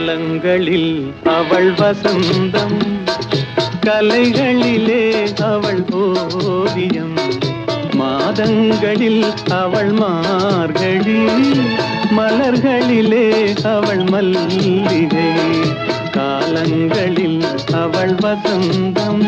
காலங்களில் அவள் வசந்தம், கலைகளிலே அவள் ஓவியம், மாதங்களில் அவள் மார்கழி, மலர்களிலே அவள் மல்லிகை, காலங்களில் அவள் வசந்தம்.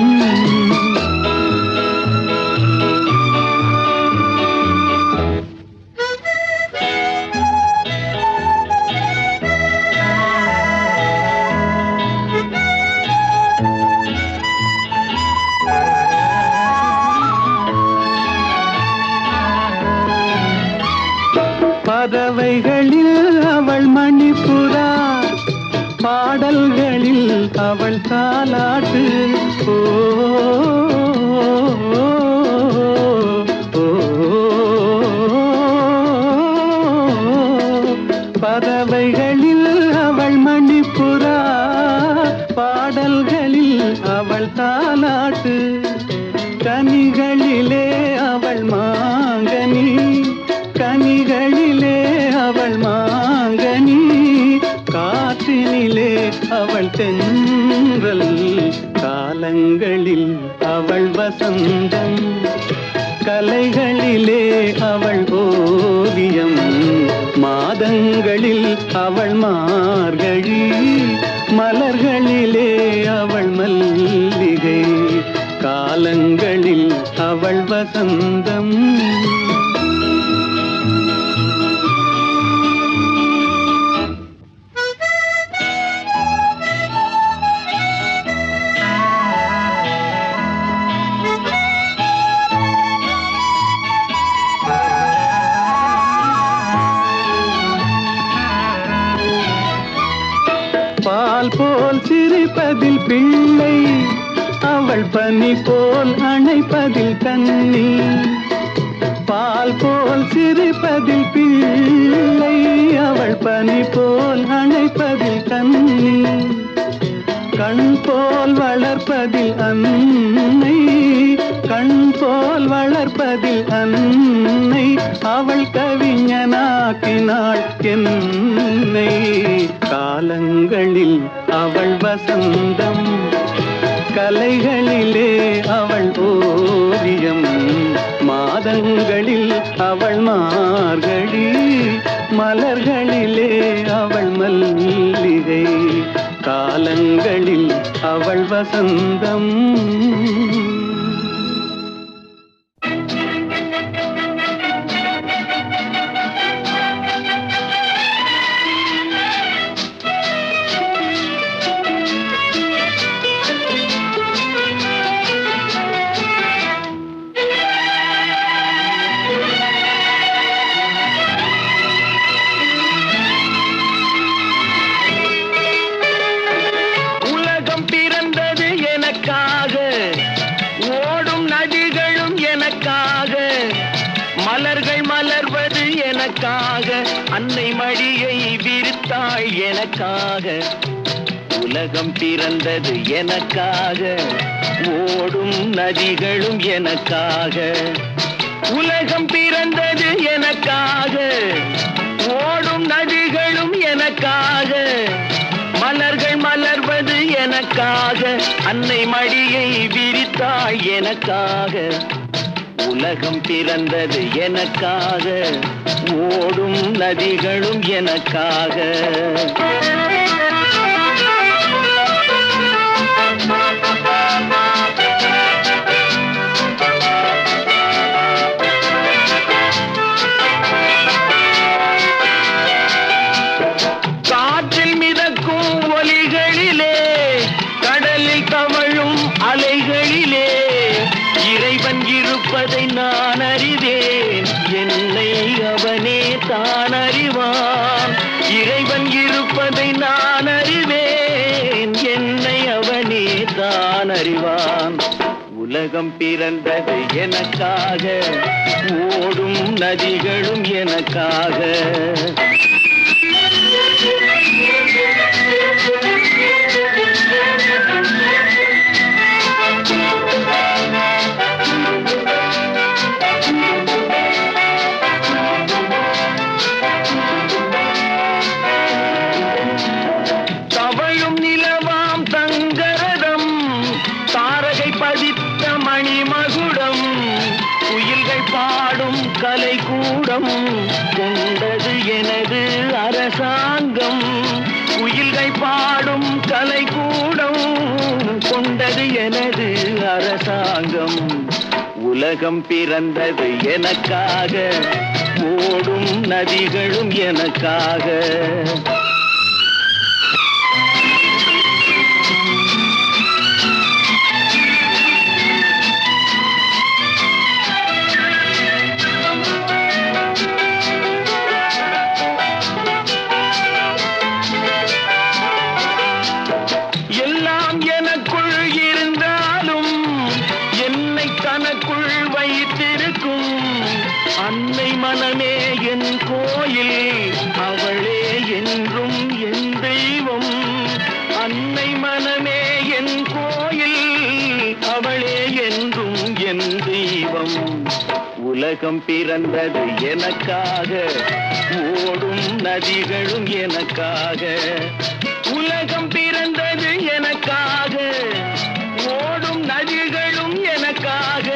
பறவைகளில் அவள் மணிப்புறா, பாடல்களில் அவள் தாலாட்டு. ஓ, பறவைகளில் அவள் மணிப்புறா, பாடல்களில் அவள் தாலாட்டு, கனிகளிலே அவள் மாங்கனி, கனிகளிலே அவள் மாங்கனி, காற்றினிலே அவள் தென்றல், காலங்களில் அவள் வசந்தம், கலைகளிலே அவள் ஓவியம், மாதங்களில் அவள் மார்கழி, மலர்களிலே அவள் மல்லிகை, காலங்களில் அவள் வசந்தம். பால் போல் சிரிப்பதில் பிள்ளை, அவள் பனி போல் அணைப்பதில் கண்ணி, பால் போல் சிரிப்பதில் பிள்ளை, அவள் பனி போல் அணைப்பதில் கண்ணி, கண் போல் வளர்ப்பதில் அன்னை, கண் போல் வளர்ப்பதில் அன்னை, அவள் கவிஞனாக்கினாள் என்னை, காலங்களில் அவள் வசந்தம், கலைகளிலே அவள் ஓவியம், மாதங்களில் அவள் மார்கழி, மலர்களிலே அவள் மல்லிகை, காலங்களில் அவள் வசந்தம். அன்னை மடியை விரித்தாள் எனக்காக, உலகம் பிறந்தது எனக்காக, ஓடும் நதிகளும் எனக்காக, உலகம் பிறந்தது எனக்காக, ஓடும் நதிகளும் எனக்காக, மலர்கள் மலர்வது எனக்காக, அன்னை மடியை விரித்தாள் எனக்காக, உலகம் பிறந்தது எனக்காக, ஓடும் நதிகளும் எனக்காக. காற்றில் மிதக்கும் ஒலிகளிலே, கடலில் தவழும் அலைகளிலே, இறைவன் இருப்பதை நான் அறிவேன், என்னை அவனே தான் அறிவான், இறைவன் இருப்பதை நான் அறிவேன், என்னை அவனே தான் அறிவான், உலகம் பிறந்தது எனக்காக, ஓடும் நதிகளும் எனக்காக. கலைக்கூடம் கொண்டது எனது அரசாங்கம். குயில்கள் பாடும் கலைக்கூடம் கொண்டது எனது அரசாங்கம். உலகம் பிறந்தது எனக்காக, ஓடும் நதிகளும் எனக்காக. எல்லாம் எனக்குள் இருந்தாலும் என்னை தனக்குள் வைத்திருக்கும் அன்னை மனமே என் கோயில், அவளே என்றும் என் தெய்வம். அன்னை மனமே என் கோயில், அவளே என்றும் என் தெய்வம். உலகம் பிறந்தது எனக்காக, ஓடும் நதிகளும் எனக்காக. உலகம் பிறந்தது எனக்காக, ஓடும் நதிகளும் எனக்காக.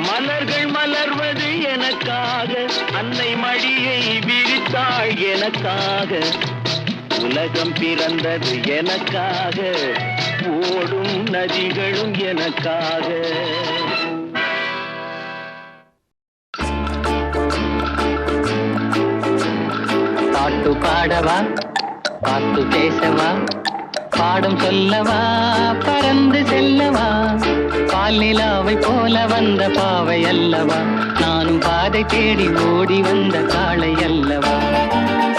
மலர்கள் மலர்வது எனக்காக, அன்னை மடியை விரித்தாள் எனக்காக. உலகம் பிறந்தது எனக்காக, ஓடும் நதிகளும் எனக்காக. பாட்டு பாடவா, பாட்டு பேசவா, பாடம் சொல்லவா, பறந்து செல்லவா. பால் நிலாவை போல வந்த பாவை அல்லவா, நானும் பாதை தேடி ஓடி வந்த காளை அல்லவா.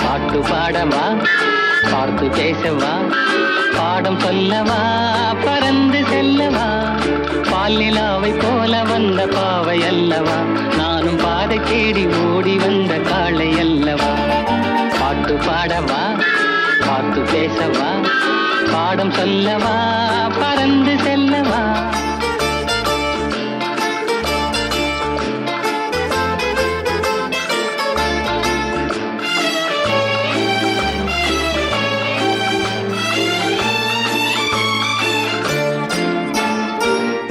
பாட்டு பாடவா, பாட்டு பேசவா, பாடம் சொல்லவா, பறந்து செல்லவா. பால் நிலாவை போல வந்த பாவை அல்லவா, நானும் பாதை தேடி ஓடி வந்த காளை அல்லவா. பாட்டு பாடவா, பாட்டு பேசவா, பாடம் சொல்லவா, பறந்து செல்லவா.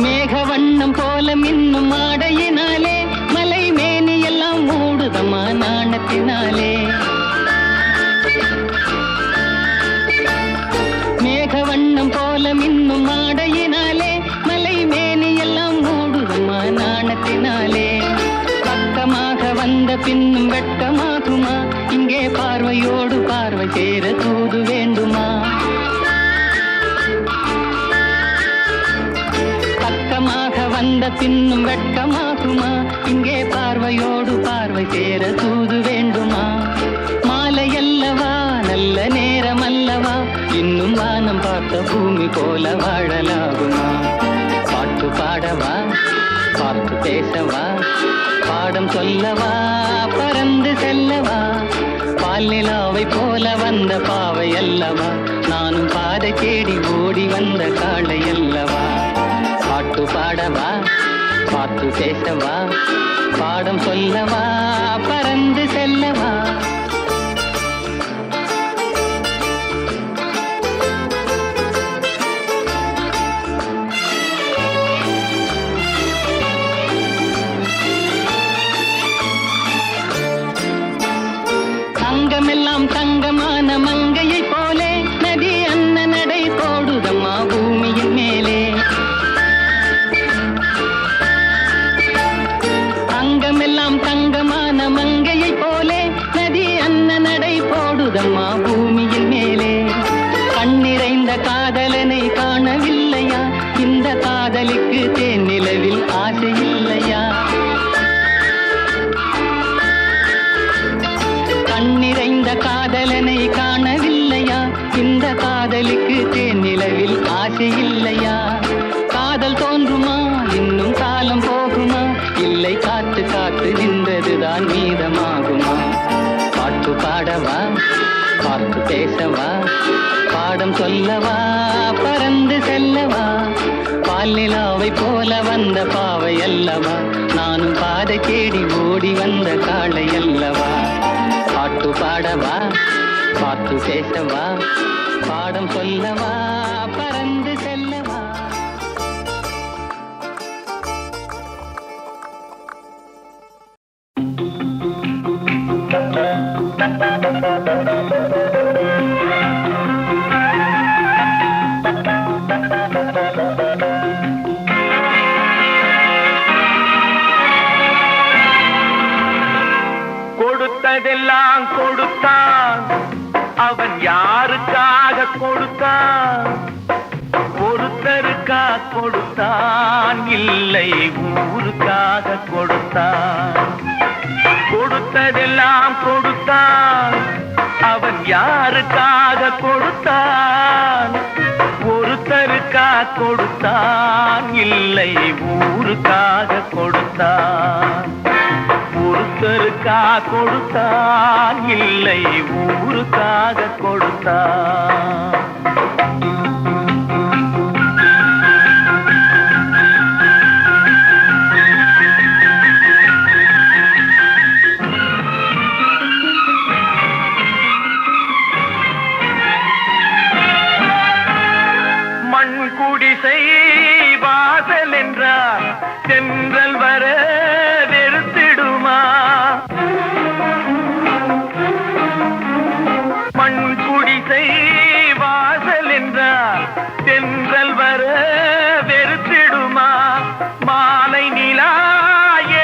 மேகவண்ணம் போல மின்னும் ஆடையினாலே மலை மேனி எல்லாம் மூடுதமா நாணத்தினாலே. மேகவண்ணம் போல மின்னும் ஆடையினாலே மலை மேனி எல்லாம் மூடுதமா நாணத்தினாலே. பக்கமாக வந்த பின்னும் வெட்கமாகுமா, இங்கே பார்வையோடு பார்வை சேர தூது வேண்டுமா. பக்கமாக வந்த பின்னும் வெட்கமாகுமா, இங்கே பார்வையோடு பார்வை சேர தூது வேண்டுமா. மாலை அல்லவா, நல்ல நேரம் அல்லவா, இன்னும் வானம் பார்த்த பூமி போல வாழலாகுமா. பாட்டு பாடவா, பாட்டு பேசவா, பாடம் சொல்லவா, பறந்து செல்லவா. பால் நிலாவை போல வந்த பாவை அல்லவா, நானும் பாதை தேடி ஓடி வந்த காளை அல்லவா. பாட்டு பாடவா, பாட்டு பேசவா, பாடம் சொல்லவா, பறந்து செல்லவா. அங்கமெல்லாம் தங்கமான மங்கையை போலே நதி அன்ன நடை போடுதம்மா பூமியின் மேலே. அங்கமெல்லாம் தங்கமான மங்கையை போலே நதி அன்ன நடை போடுதம்மா பூமியின் மேலே. கண்ணிறைந்த காதலனை காணவில்லையா, இந்த காதலிக்கு தேன் நிலவில் ஆசை இல்லையா. கண்ணிறைந்த காதலனை காணவில்லையா, இந்த காதலுக்கு தேன் நிலவில் ஆசை இல்லையா. காதல் தோன்றுமா, இன்னும் காலம் போகுமா, இல்லை காத்து காத்து நின்றதுதான் மீதமாகுமா. பாட்டு பாடவா, பாட்டு பேசவா, பாடம் சொல்லவா, பறந்து செல்லவா. பால் நிலாவை போல வந்த பாவை அல்லவா, நானும் பாதை தேடி ஓடி வந்த காளை அல்லவா. பாட்டு பாடவா, பாட்டு பேசவா, பாடம் சொல்லவா, பறந்து செல்லவா. கொடுத்ததெல்லாம் கொடுத்தான், அவன் யாருக்காக கொடுத்தான்? ஒருத்தருக்கா கொடுத்தான், இல்லை ஊருக்காக கொடுத்தான். கொடுத்ததெல்லாம் கொடுத்தான், அவன் யாருக்காக கொடுத்தான்? ஒருத்தருக்கா கொடுத்தான், இல்லை ஊருக்காக கொடுத்தான். ஒருத்தருக்கா கொடுத்தான், இல்லை ஊருக்காக கொடுத்தான். குடிசை வாசல் என்றார் தென்றல் வர வெறுத்திடுமா? மண் குடிசை வாசல் என்றார் தென்றல் வர வெறுத்திடுமா? மாலை நிலா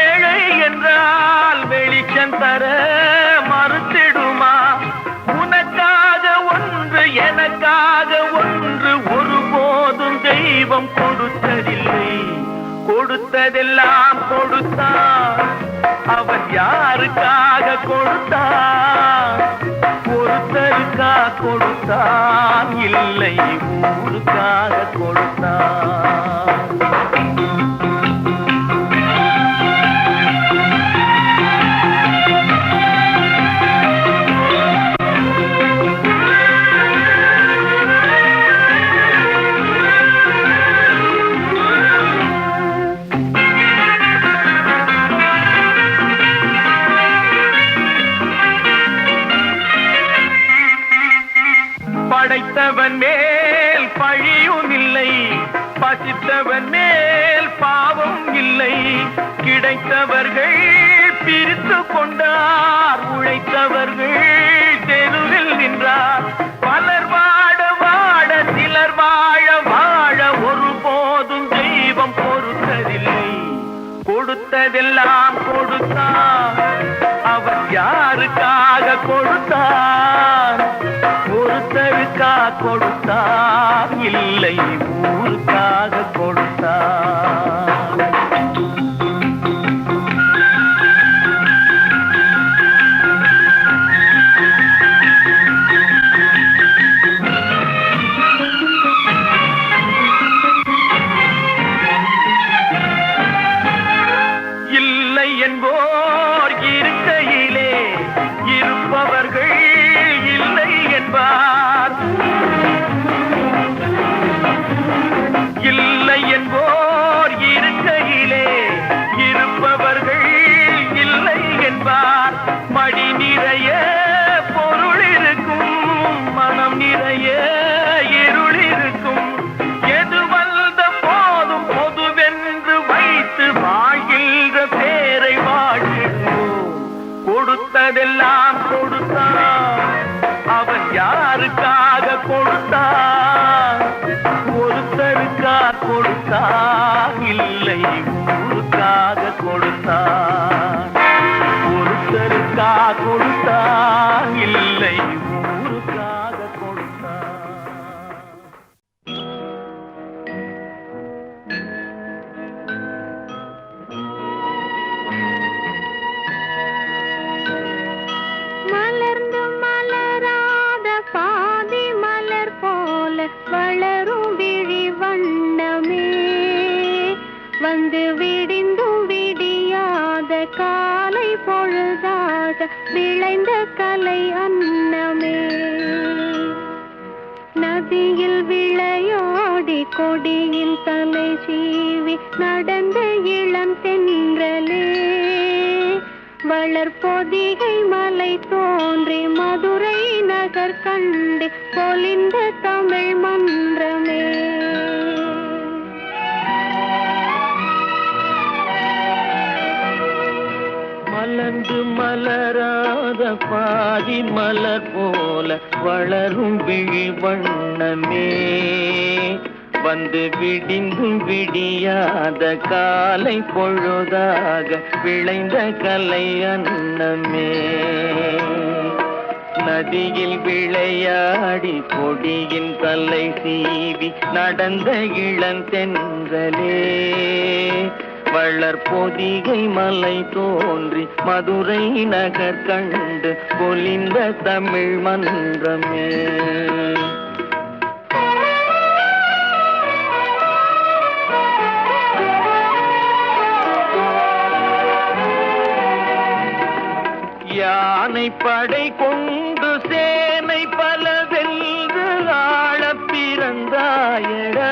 ஏழை என்றால் வெளிச்சம் தர மறுத்திடுமா? உனக்காக ஒன்று எனக்காக ஒன்று ஒருபோதும் தெய்வம் கொடுத்ததில்லை. கொடுத்ததெல்லாம் கொடுத்தான், அவன் யாருக்காக கொடுத்தான்? ஒருத்தருக்கா கொடுத்தான், இல்லை ஊருக்காக கொடுத்தான். படைத்தவன் மேல் பழியும் இல்லை, பசித்தவன் மேல் பாவம் இல்லை. கிடைத்தவர்கள் பிரித்து கொண்டார், உழைத்தவர்கள் தெருவில் நின்றார். பலர் வாட வாட சிலர் வாழ வாழ ஒருபோதும் தெய்வம் பொறுத்ததில்லை. கொடுத்ததெல்லாம் கொடுத்தான், அவன் யாருக்காக கொடுத்தான்? ஒருத்தருக்கா கொடுத்தான், இல்லை ஊருக்காக கொடுத்தான். இல்லை என்போர் இருக்கையிலே இருப்பவர்கள் இல்லை என்பார். இல்லை என்போர் இருக்கையிலே இருப்பவர்கள் இல்லை என்பார். மடி நிறைய பொருள் இருக்கும், மனம் நிறைய இருள் இருக்கும். எது வந்த போதும் பொதுவென்று வைத்து வாழ்கின்ற பேரை வாழ்கின்றோம். கொடுத்ததெல்லாம் கொடுத்தான், அவன் யாருக்காக கொடுத்தான்? ஒருத்தருக்கா கொடுத்தான், இல்லை ஊருக்காக கொடுத்தான். ஒருத்தருக்கா கொடுத்தான், இல்லை ஊருக்காக கொடுத்தான். மலர்ந்து மலராத பாதி மலர் போல வளரும் விழி வண்ணமே, வந்து விடிந்தும் விடியாத காலை பொழுதாக விளைந்த கலை அன்னமே. நதியில் விளையாடி கொடியில் தலை சீவி நடந்த இளம் தென்றலே, வளர்பொதிகை மலை தோன்றி மதுரை நகர் கண்டு பொலிந்த தமிழ் மன்றமே. மலர்ந்து மலராத பாதி மலர் போல வளரும் விழி வண்ணமே, வந்து விடிந்தும் விடியாத காலை பொழுதாக விளைந்த கலை அன்னமே. நதியில் விளையாடி கொடியின் தலை சீவி நடந்த இளந்தென்றலே வளர் பொதிகை மலை தோன்றி மதுரை நகர் கண்டு பொலிந்த தமிழ் மன்றமே. யானை படை கொண்டு சேனை பல வென்று ஆள பிறந்தாயடா,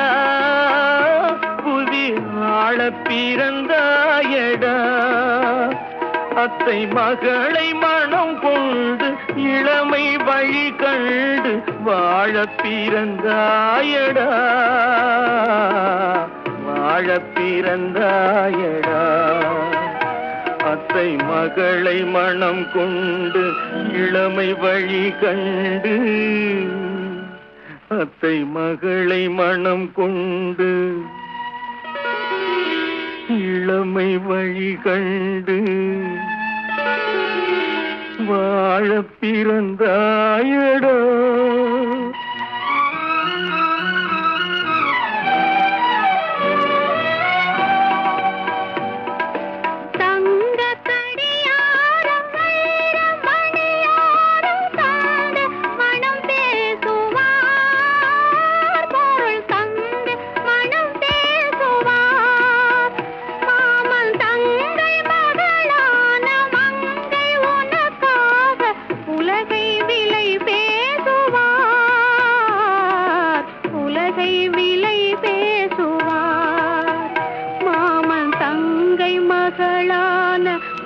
புவி ஆள பிறந்தாயடா. அத்தை மகளை மனம் கொண்டு இளமை வழி கண்டு வாழ பிறந்தாயடா, வாழ பிறந்தாயடா. அத்தை மகளை மனம் கொண்டு இளமை வழி கண்டு, அத்தை மகளை மனம் கொண்டு இளமை வழி கண்டு வாழ பிறந்தாயடா.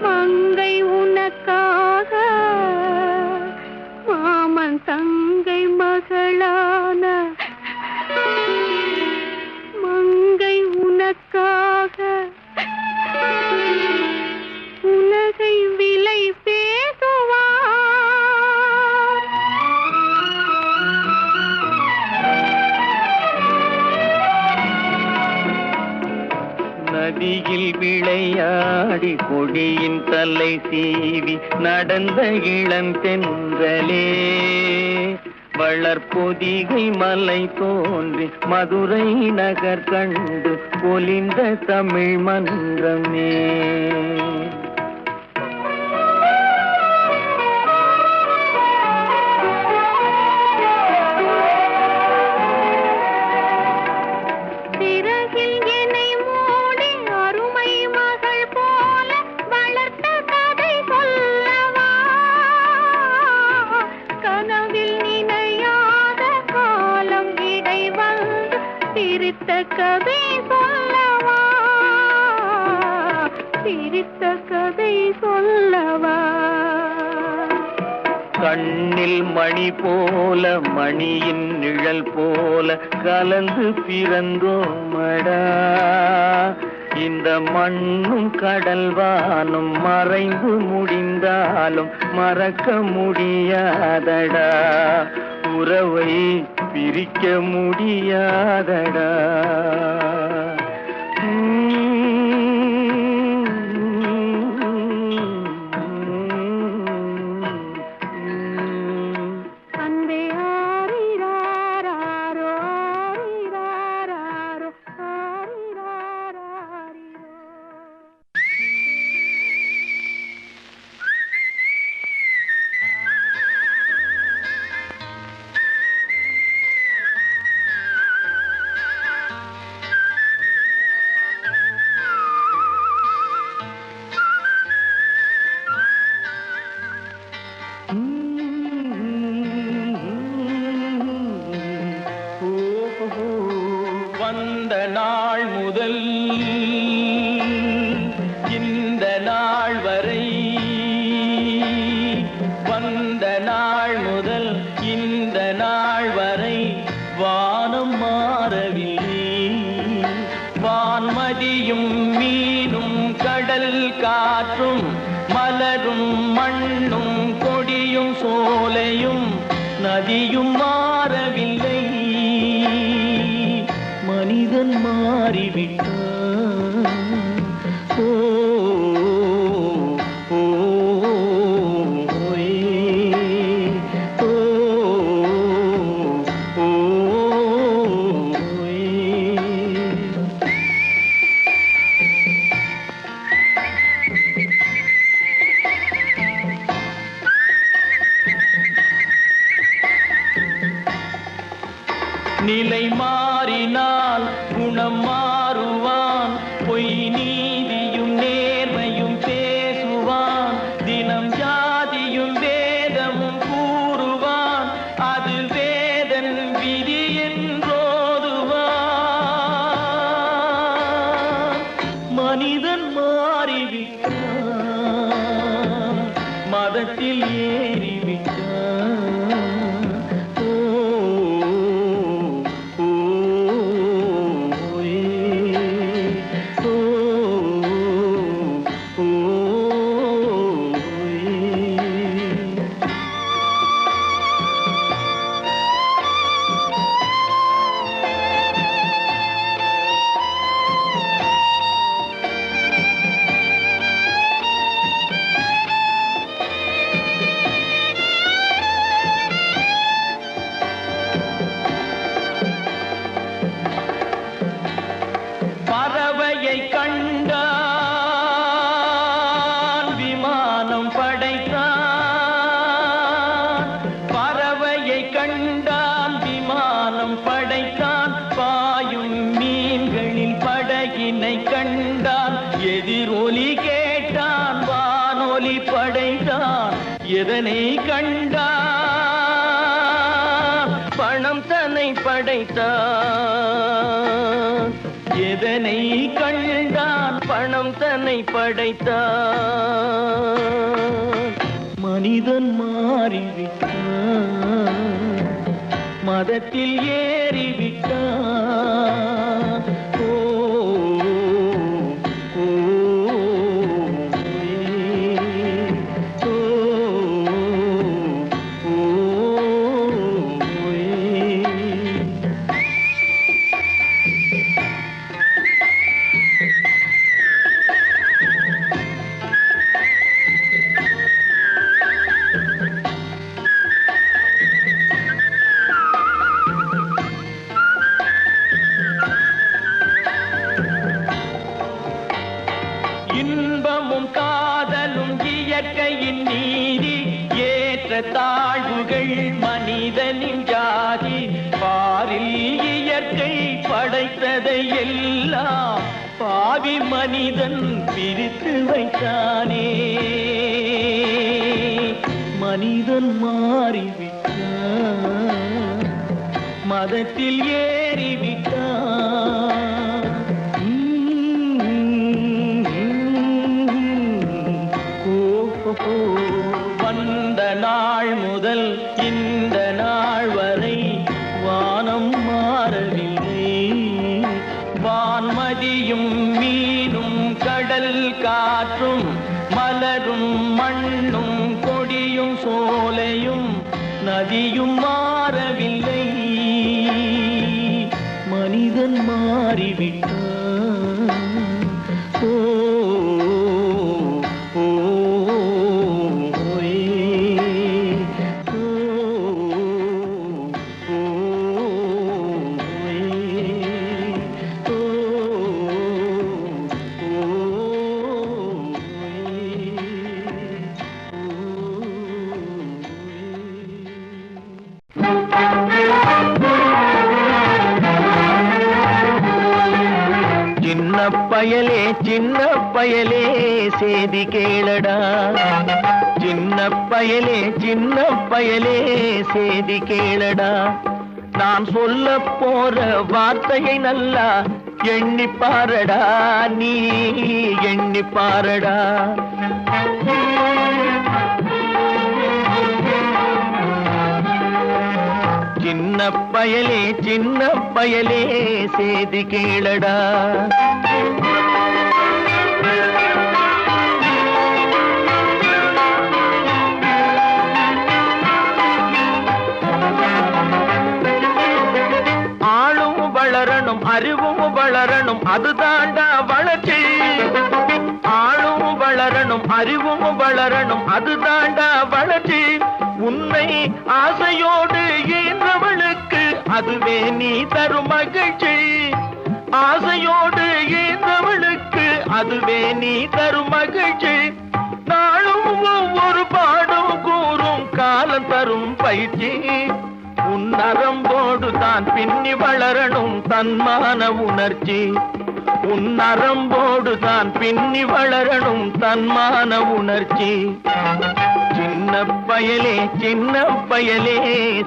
மங்கை உனக்காக, மாமன் தங்கை மகளான மங்கை உனக்காக உலகை விலை பேசுவார். நதியில் விளையாடி கொடியின் தலை சீவி நடந்த இளந்தென்றலே வளர் பொதிகை மலை தோன்றி மதுரை நகர் கண்டு பொலிந்த தமிழ் மன்றமே. கதை சொல்லவா, சிரித்த கதை சொல்லவா. கண்ணில் மணி போல மணியின் நிழல் போல கலந்து பிறந்தோமடா. இந்த மண்ணும் கடல்வானும் மறைந்து முடிந்தாலும் மறக்க முடியாதடா, உறவை பிரிக்க முடியாதடா. வந்த நாள் முதல் இந்த நாள் வரை, வந்த நாள் முதல் இந்த நாள் வரை வானம் மாறவில்லை. வான்மதியும் மீனும் கடல் காற்றும் மலரும் மண்ணும் கொடியும் சோலையும் நதியும் மாறவில்லை. மனிதன் மாறிவிட்டான். ஓ ஓ நிலை மாறினால் குணம் மாறுவான், பொய் நீதியும் நேர்மையும் பேசுவான், தினம் ஜாதியும் வேதமும் கூறுவான், அது வேதன் விதி என்றோதுவான். மனிதன் மாறிவிட்டான், மதத்தில் ஏறிவிட்டான். பறவையை கண்டான் விமானம் படைத்தான், பறவையை கண்டான் விமானம் படைத்தான், பாயும் மீன்களின் படகினை கண்டான், எதிரொலி கேட்டான் வானொலி படைத்தான். எதனை கண்டான்? பணம் தன்னை படைத்தான். எதனை கண்டான்? பணம் தன்னை படைத்தான். மனிதன் மாறிவிட்டான், மதத்தில் ஏறிவிட்டான். ஓ ஓ, ஓ, ஓ, இன்பமும் காதலும் இயற்கையின் நீதி, ஏற்ற தாழ்வுகள் மனிதனின் ஜாதி, பாரில் இயற்கை படைத்ததை எல்லாம் பாவி மனிதன் பிரித்து வைத்தானே. மனிதன் மாறிவிட்டான், மதத்தில் ஏறிவிட்டான். வந்த நாள் முதல் இந்த நாள் வரை வானம் மாறவில்லை, வான்மதியும் மீனும் கடல் காற்றும் மலரும் மண்ணும் கொடியும் சோலையும் நதியும் மாறவில்லை. மனிதன் மாறிவிட்டான். ஓ ஓ, பயலே சின்ன பயலே சேதி கேளடா, சின்ன பயலே சின்ன பயலே சேதி கேளடா. நான் சொல்ல போற வார்த்தையை நல்லா எண்ணி பாரடா, நீ எண்ணி பாரடா. சின்ன பயலே சேதி கேளடா. ஆளும் வளரணும் அறிவும் வளரணும் அதுதாண்டா வளர்ச்சி, ஆளும் வளரணும் அறிவும் வளரணும் அதுதாண்டா வளர்ச்சி. உன்னை ஆசையோடு ஈன்றவளுக்கு அதுவே நீ தரும் மகிழ்ச்சி, ஆசையோடு ஈன்றவளுக்கு அதுவே நீ தரும் மகிழ்ச்சி. நாளும் ஒவ்வொரு பாடும் கூறும் காலம் தரும் பயிற்சி, உன் நரம்போடு தான் பின்னி வளரணும் தன்மான உணர்ச்சி உன் நரம்போடு தான் பின்னி வளரணும் தன்மான உணர்ச்சி சின்ன பயலே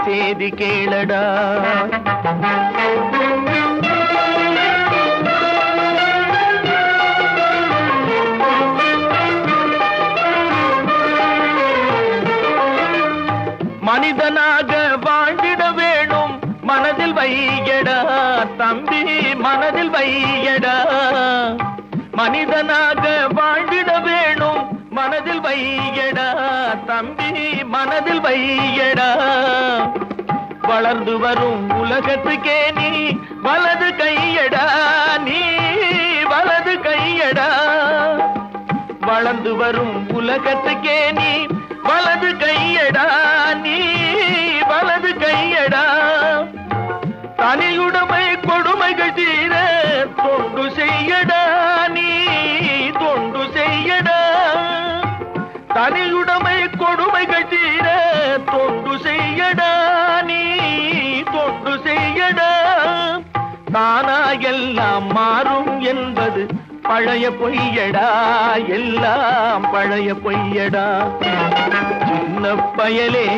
சேதி கேளடா மனிதனாக வாழ்ந்திட வேணும் மனதில் வையடா தம்பி மனதில் வையடா மனிதனாக வாழ்ந்திட வேணும் மனதில் வையடா தம்பி மனதில் வையடா வளர்ந்து வரும் உலகத்துக்கே நீ வலது கையடா நீ வலது கையடா வளர்ந்து வரும் உலகத்துக்கே நீ வலது கையடா நீ வலது கையடா தனியுடைமை கொடுமைகள் தீர தொண்டு செய்யடா நீ தொண்டு செய்யடா தனியுடைமை கொடுமைகள் தீர தொண்டு செய்யடா நீ தொண்டு செய்யடா தானா எல்லாம் மாறும் என்பது பழைய பொய்யடா எல்லாம் பழைய பொய்யடா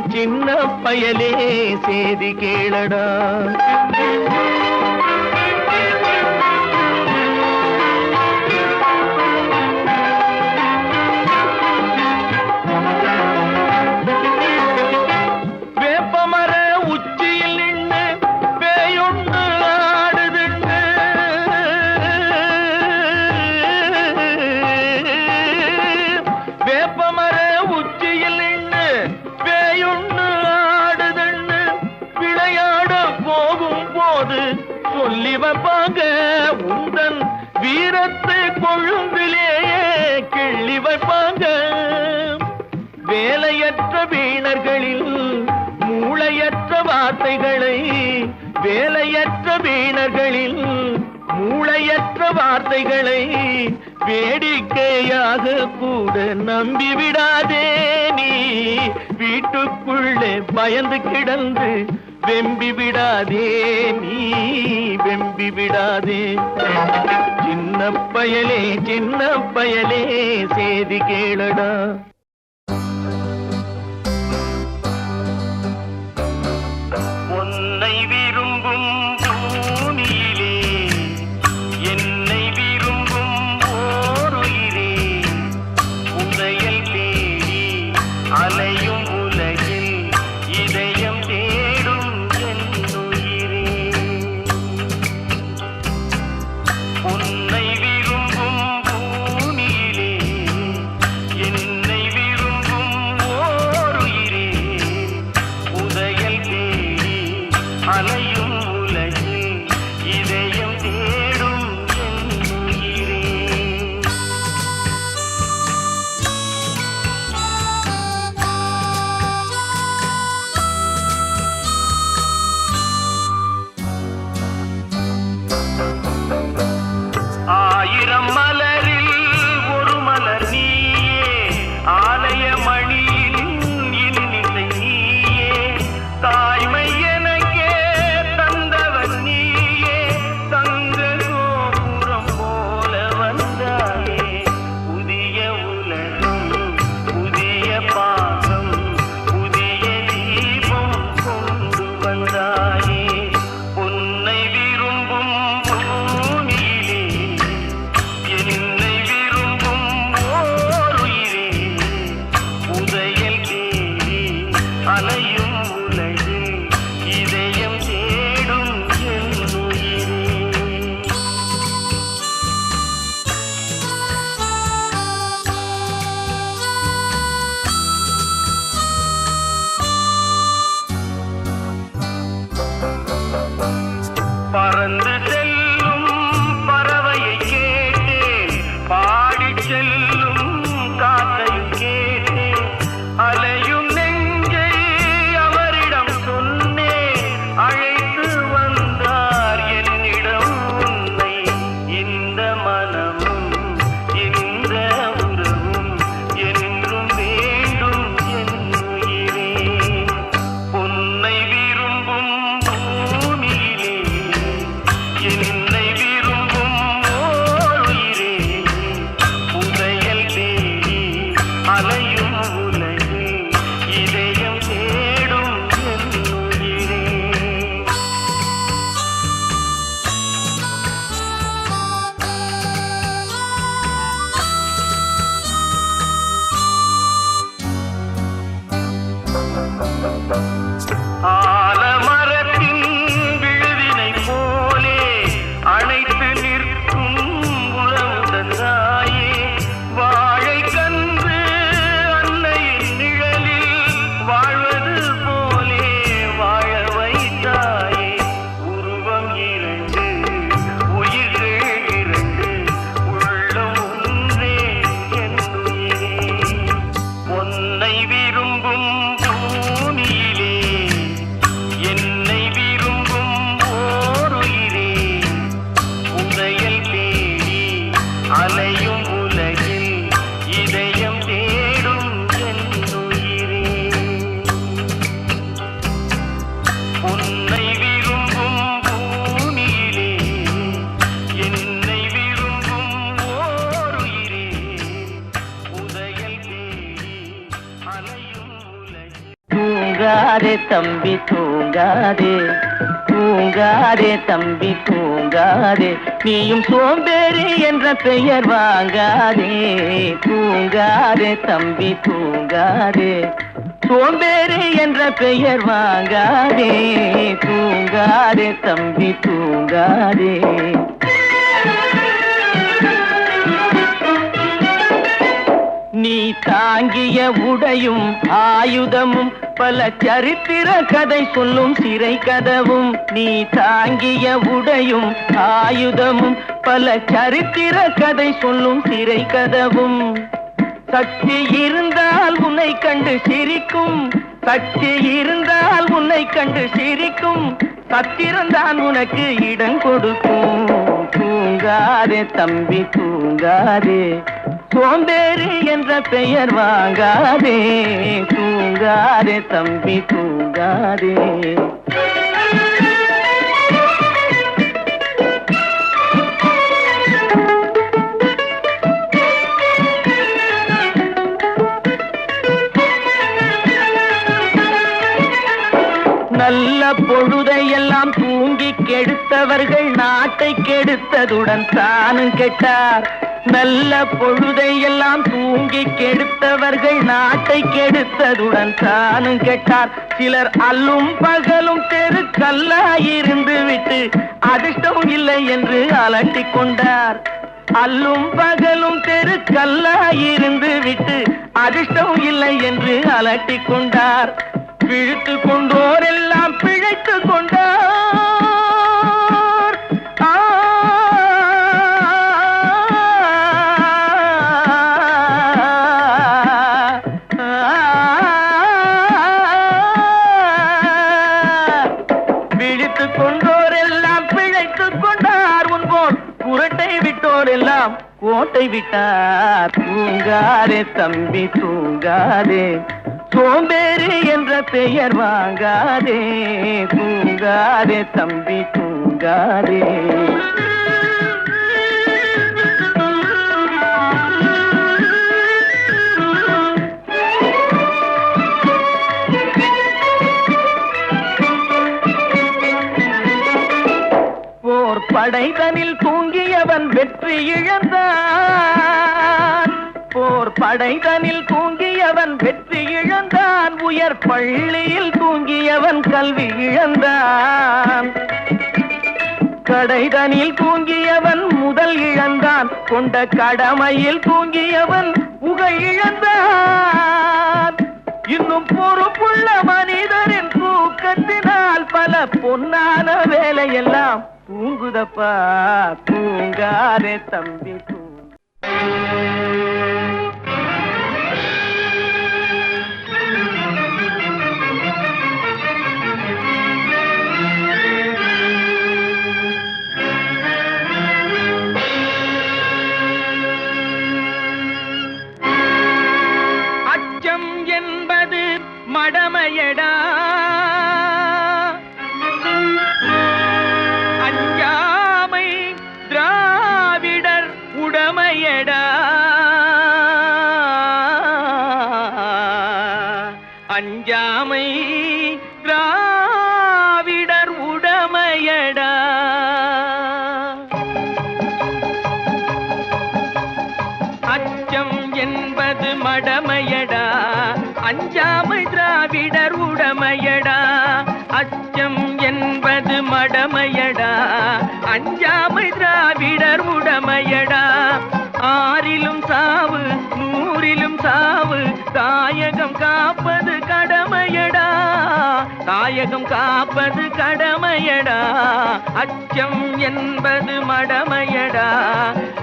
சின்ன பயலே சேதி கேளடா வேப்பமர உச்சியில் நின்று பேயொன்று ஆடுதுண்டு வேப்பமர உச்சியில் நின்று பேயொன்று ஆடுதுண்டு விளையாட போகும் போது சொல்லி வைப்பாங்க உந்தன் வீரத்தை கொழும்பிலேயே கிள்ளி வைப்பாங்க வேலையற்ற வீணர்களில் மூளையற்ற வார்த்தைகளை வேலையற்ற வீணர்களில் மூளையற்ற வார்த்தைகளை வேடிக்கையாக கூட நம்பிவிடாதே நீ வீட்டுக்குள்ளே பயந்து கிடந்து வெம்பி விடாதே நீ வெம்பி விடாதே சின்ன பயலே சேதி கேளடா உன்னை விரும்பும் பூமியிலே என்னை விரும்பும் ஓருயிரே உதயல் தேடி அலையும் உலகில் இதயம் தேடும் என்னுயிரே உன்னை விரும்பும் பூமியிலே என்னை வாழ்வது போலே வாழ வைத்தாயே. உருவம் இரண்டு, உயிர்கள் இரண்டு, உள்ளம் ஒன்றே என் உயிரே. உன்னை விரும்பும் பூமியிலே என்னை விரும்பும் ஓருயிரே. உதயல் தேடி அலையும் உலகில் இதயம் தேடும் என் உயிரே. உன்னை விரும்பும் பூமியிலே என்னை விரும்பும் ஓருயிரே. உதயல் தேடி அலையும் உலகில். தூங்காதே தம்பி தூங்காதே, தூங்காதே தம்பி தூங்காதே, நீயும் சோம்பேறி என்ற பெயர் வாங்காதே. தூங்காதே தம்பி தூங்காதே, சோம்பேறி என்ற பெயர் வாங்காதே. தூங்காதே தம்பி தூங்காதே. நீ தாங்கிய உடையும் ஆயுதமும் பல சரித்திர கதை சொல்லும் சிறை கதவும். நீ தாங்கிய உடையும் ஆயுதமும் பல சரித்திர கதை சொல்லும் சிறை கதவும். சக்தி இருந்தால் உன்னை கண்டு சிரிக்கும், சக்தி இருந்தால் உன்னை கண்டு சிரிக்கும், சத்திரந்தான் உனக்கு இடம் கொடுக்கும். தூங்காதே தம்பி தூங்காதே, சோம்பேறி என்ற பெயர் வாங்காதே. தூங்காதே தம்பி தூங்காதே. நல்ல பொழுதையெல்லாம் தூங்கி கெடுத்தவர்கள் நாட்டை கெடுத்ததுடன் தானும் கெட்டார். நல்ல பொழுதையெல்லாம் தூங்கி கெடுத்தவர்கள் நாட்டை கெடுத்ததுடன் தானும் கெட்டார். சிலர் அல்லும் பகலும் தெருக்கல்லாயிருந்து விட்டு அதிர்ஷ்டம் இல்லை என்று அலட்டிக் கொண்டார். அல்லும் பகலும் தெருக்கல்லாயிருந்து விட்டு அதிர்ஷ்டம் இல்லை என்று அலட்டிக் கொண்டார். பிழைத்து கொண்டோர் எல்லாம் பிழைத்து கொண்டார். பிழைத்து கொண்டோர் எல்லாம் பிழைத்து கொண்டார். உன்போல் குரட்டை விட்டோர் எல்லாம் கோட்டை விட்டார். தூங்காதே தம்பி தூங்காதே, சோம்பேறி என்ற பெயர் வாங்காதே. தூங்காதே தம்பி தூங்காதே. போர் படைதனில் தூங்கியவன் வெற்றி இழந்தான். போர் படைதனில் தூங்கியவன் வெற்றி இழந்தான். உயர் பள்ளியில் தூங்கியவன் கல்வி இழந்தான். கடைதனில் தூங்கியவன் முதல் இழந்தான். கொண்ட கடமையில் தூங்கியவன் புகழ் இழந்தான். இன்னும் பொறுப்புள்ள மனிதரின் தூக்கத்தினால் பல பொன்னான வேலையெல்லாம் தூங்குதப்பா. தூங்காதே தம்பி தூங்கு. அச்சம் என்பது மடமையடா, அஞ்சாமை திராவிடர் உடமையடா. அஞ்சாமை திராவிடர் உடமையடா. அச்சம் என்பது மடமையடா, அஞ்சாமை திராவிடர் உடமையடா. அச்சம் என்பது மடமையடா, அஞ்சாமை திராவிடர் உடமையடா. ஆறிலும் சாவு நூறிலும் சாவு, தாயகம் காப்பது கடமை. தாயகம் காப்பது கடமையடா, அச்சம் என்பது மடமையடா,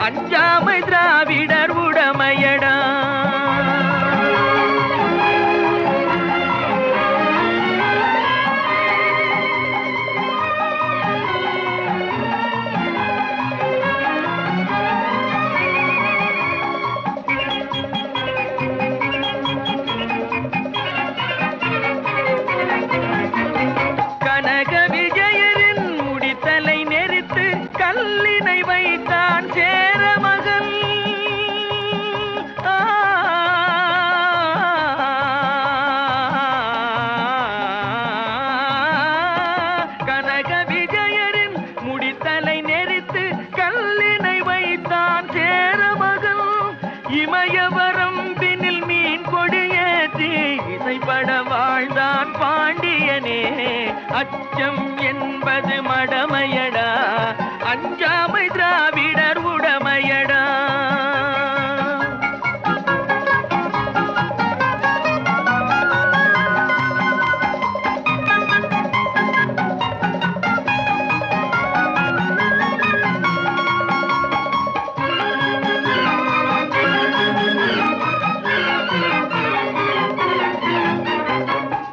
அஞ்சாமை திராவிடர் உடமையடா. கல்லினை வைத்தான் சேரமகன், கனக விஜயரின் முடித்தலை நெறித்து கல்லினை வைத்தான் சேரமகன். இமயவரம் பின்னில் மீன் கொடியேற்றி இசைப்பட வாழ்ந்தான் பாண்டியனே, அச்சம் என்பது மடமையடா, அஞ்சாமை திராவிடர் உடமையடா.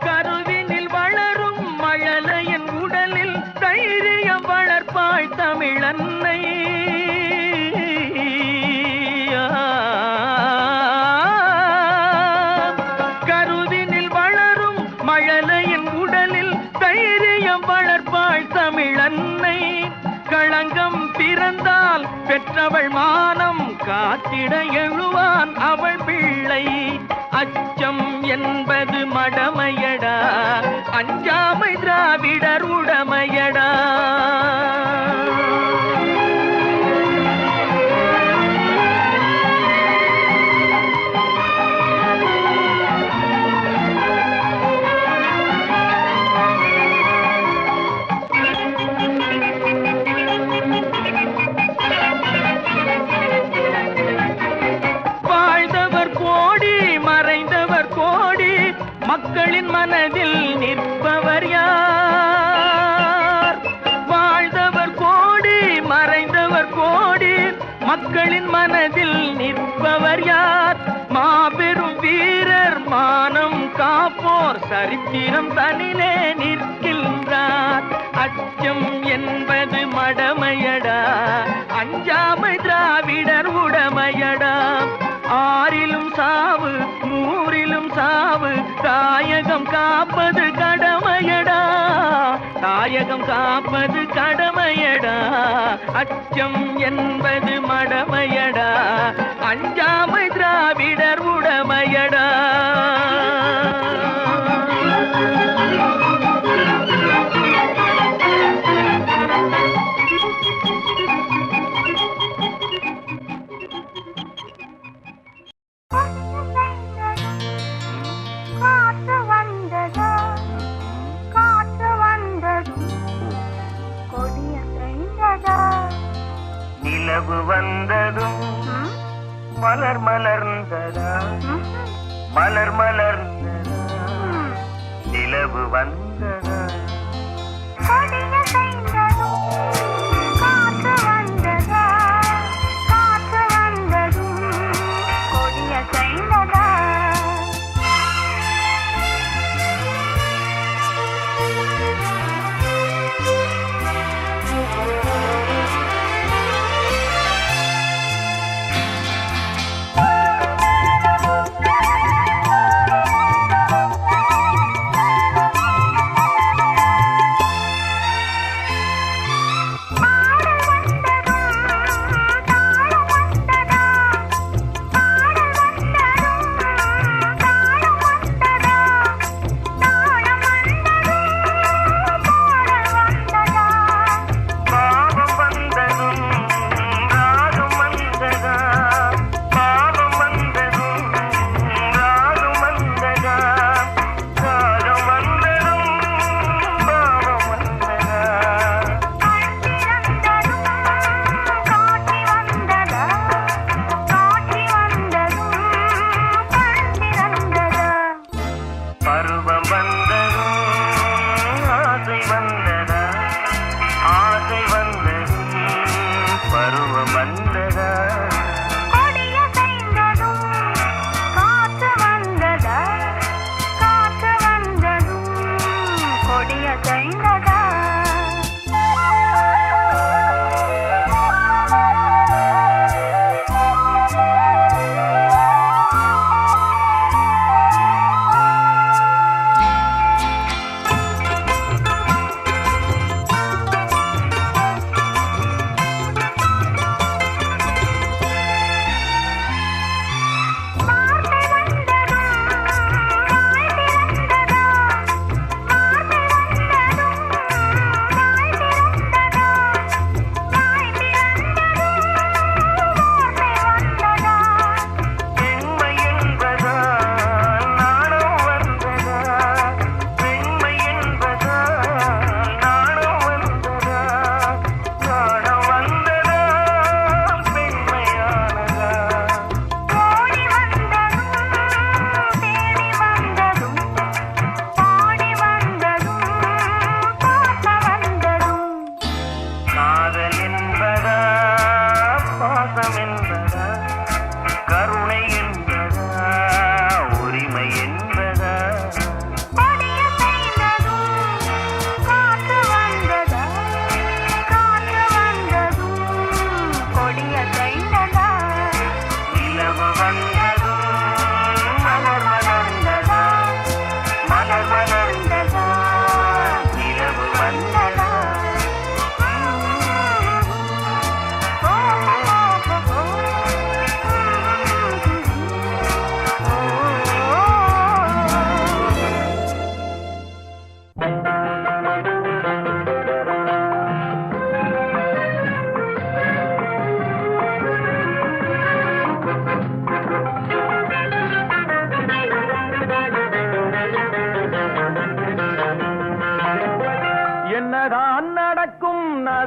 கருவினில் வளரும் மழலையின் உடலில் தைரியம் வளர்ப்பாய் தமிழன்னை. கருவினில் வளரும் மழலையின் உடலில் தைரியம் வளர்ப்பாய் தமிழன்னை. களங்கம் பிறந்தால் பெற்றவள் மானம் காத்திட எழுவான் அவள் பிள்ளை, அச்சம் என்பது மடமையடா, அஞ்சாமை திராவிடர் உடமையடா. வாழ்ந்தவர் கோடி மறைந்தவர் கோடி, மக்களின் மனதில் நிற்பவர் யார்? வாழ்ந்தவர் கோடி மறைந்தவர் கோடி, மக்களின் மனதில் நிற்பவர் யார்? மாபெரும் வீரர் மானம் காப்போர் சரித்திரம் தனிலே நிற்கின்றார், அச்சம் என்பது மடமையடா, அஞ்சாமை திராவிடர் உடமையடா. ஆறிலும் சாவு நூறிலும் சாவு, தாயகம் காப்பது கடமையடா, தாயகம் காப்பது கடமையடா, அச்சம் என்பது மடமையடா, அஞ்சாமை திராவிடர் உடமையடா. காற்று வந்ததா, காற்று வந்தது, கொடிய செய்ததா. நிலவு வந்ததும் மலர் மலர்ந்ததா, மலர் மலர்ந்ததா, நிலவு வந்ததா. கொடிய செய்தது, காற்று வந்ததா, காற்று வந்தது, கொடிய செய்ததா.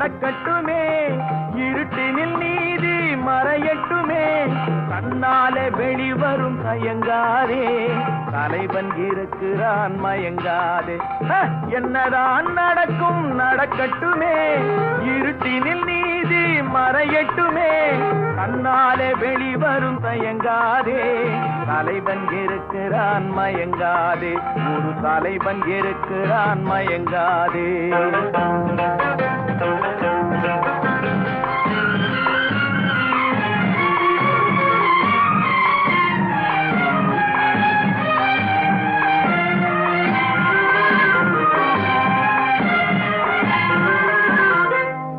நடக்கட்டுமே இருட்டினில் நீதி மறையட்டுமே கண்ணாலே வெளிவரும் தயங்காதே தலைவன் இருக்கிறான் மயங்காதே என்னதான் நடக்கும் நடக்கட்டுமே இருட்டினில் நீதி மறையட்டுமே கண்ணாலே வெளிவரும் தயங்காதே தலைவன் இருக்கிறான் மயங்காதே ஒரு தலைவன் இருக்கிறான் மயங்காதே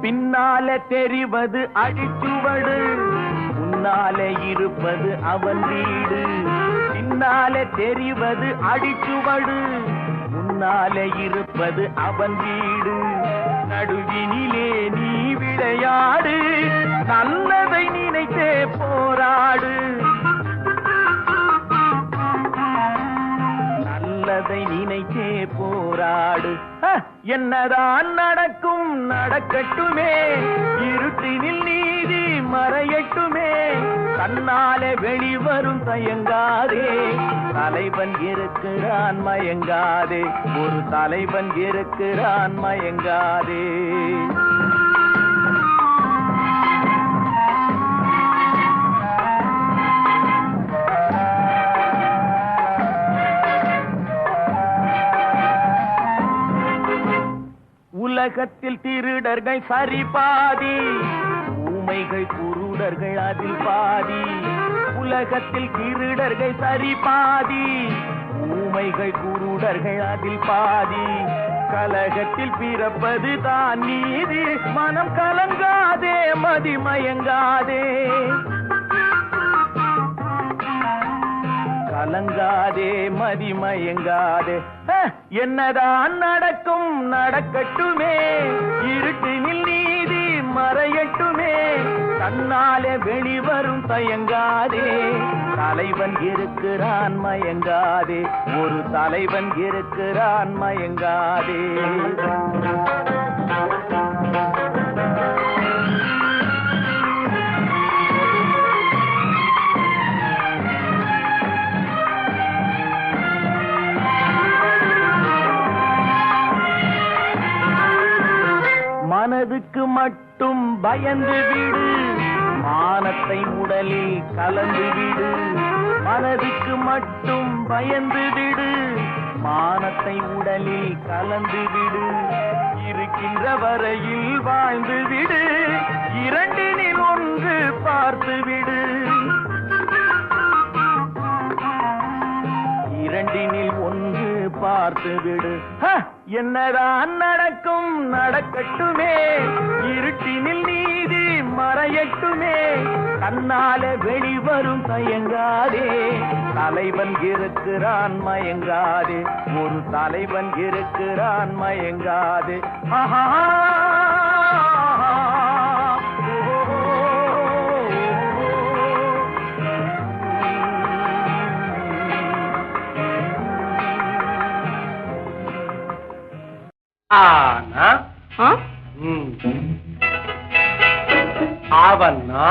பின்னாலே தெரிவது அடிச்சுவடு முன்னாலே இருப்பது அவன் வீடு பின்னாலே தெரிவது அடிச்சுவடு முன்னாலே இருப்பது அவன் வீடு நடுவினிலே நீ விளையாடு நல்லதை நினைத்தே போராடு நல்லதை நினைத்தே போராடு என்னதான் நடக்கும் நடக்கட்டுமே இருட்டினில் நீதி மறையட்டுமே கண்ணாலே வெளிவரும் தயங்காதே தலைவன் இருக்கிறான் மயங்காதே ஒரு தலைவன் இருக்கிறான் மயங்காதே உலகத்தில் திருடர்கள் சரி பாதி ஊமைகள் குருடர்கள் அதில் பாதி உலகத்தில் திருடர்கள் சரி பாதி ஊமைகள் குருடர்கள் அதில் பாதி கலகத்தில் பிறப்பது தான் நீதி மனம் கலங்காதே மதிமயங்காதே கலங்காதே மதிமயங்காதே என்னதான் நடக்கும் நடக்கட்டுமே இருட்டினில் நீதி மறையட்டுமே கண்ணாலே வெளிவரும் தயங்காதே தலைவன் இருக்கிறான் மயங்காதே ஒரு தலைவன் இருக்கிறான் மயங்காதே மனதுக்கு மட்டும் பயந்து விடு மானத்தை உடலில் கலந்து விடு மனதுக்கு மட்டும் பயந்து விடு மானத்தை உடலில் கலந்து விடு இருக்கின்ற வரையில் வாழ்ந்து விடு இரண்டினில் ஒன்று பார்த்து விடு இரண்டினில் ஒன்று பார்த்து விடு என்னதான் நடக்கும் நடக்கட்டுமே இருட்டினில் நீதி மறையட்டுமே கண்ணாலே வெளிவரும் தயங்காதே தலைவன் இருக்கிறான் மயங்காதே ஒரு தலைவன் இருக்கிறான் மயங்காதே ஆஹா ஆனா ஆவன்னா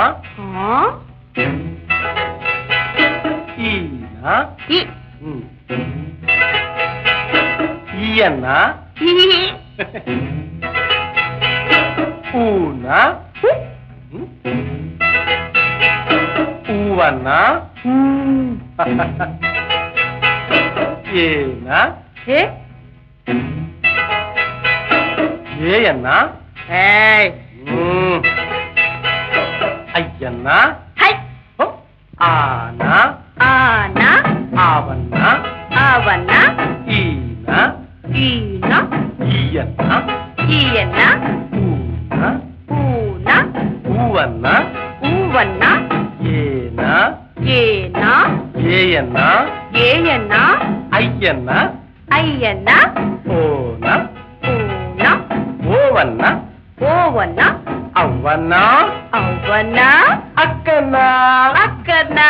ஈனா ஈயன்னா ஊனா ஊவன்னா ஏனா ஏயன்னா ஐயன்னா ஆனா ஆனா ஆவன்னா ஆவன்னா ஈனா ஈனா ஈயன்னா ஈயன்னா ஊனா ஊனா ஊவன்னா ஊவன்னா ஏனா ஏனா ஏயன்னா ஏயன்னா ஐயன்னா ஐயன்னா ஓனா ஊனா ஓவன்னா ఓవన్నా అవ్వన్నా అవ్వన్నా అక్కన్నా అక్కన్నా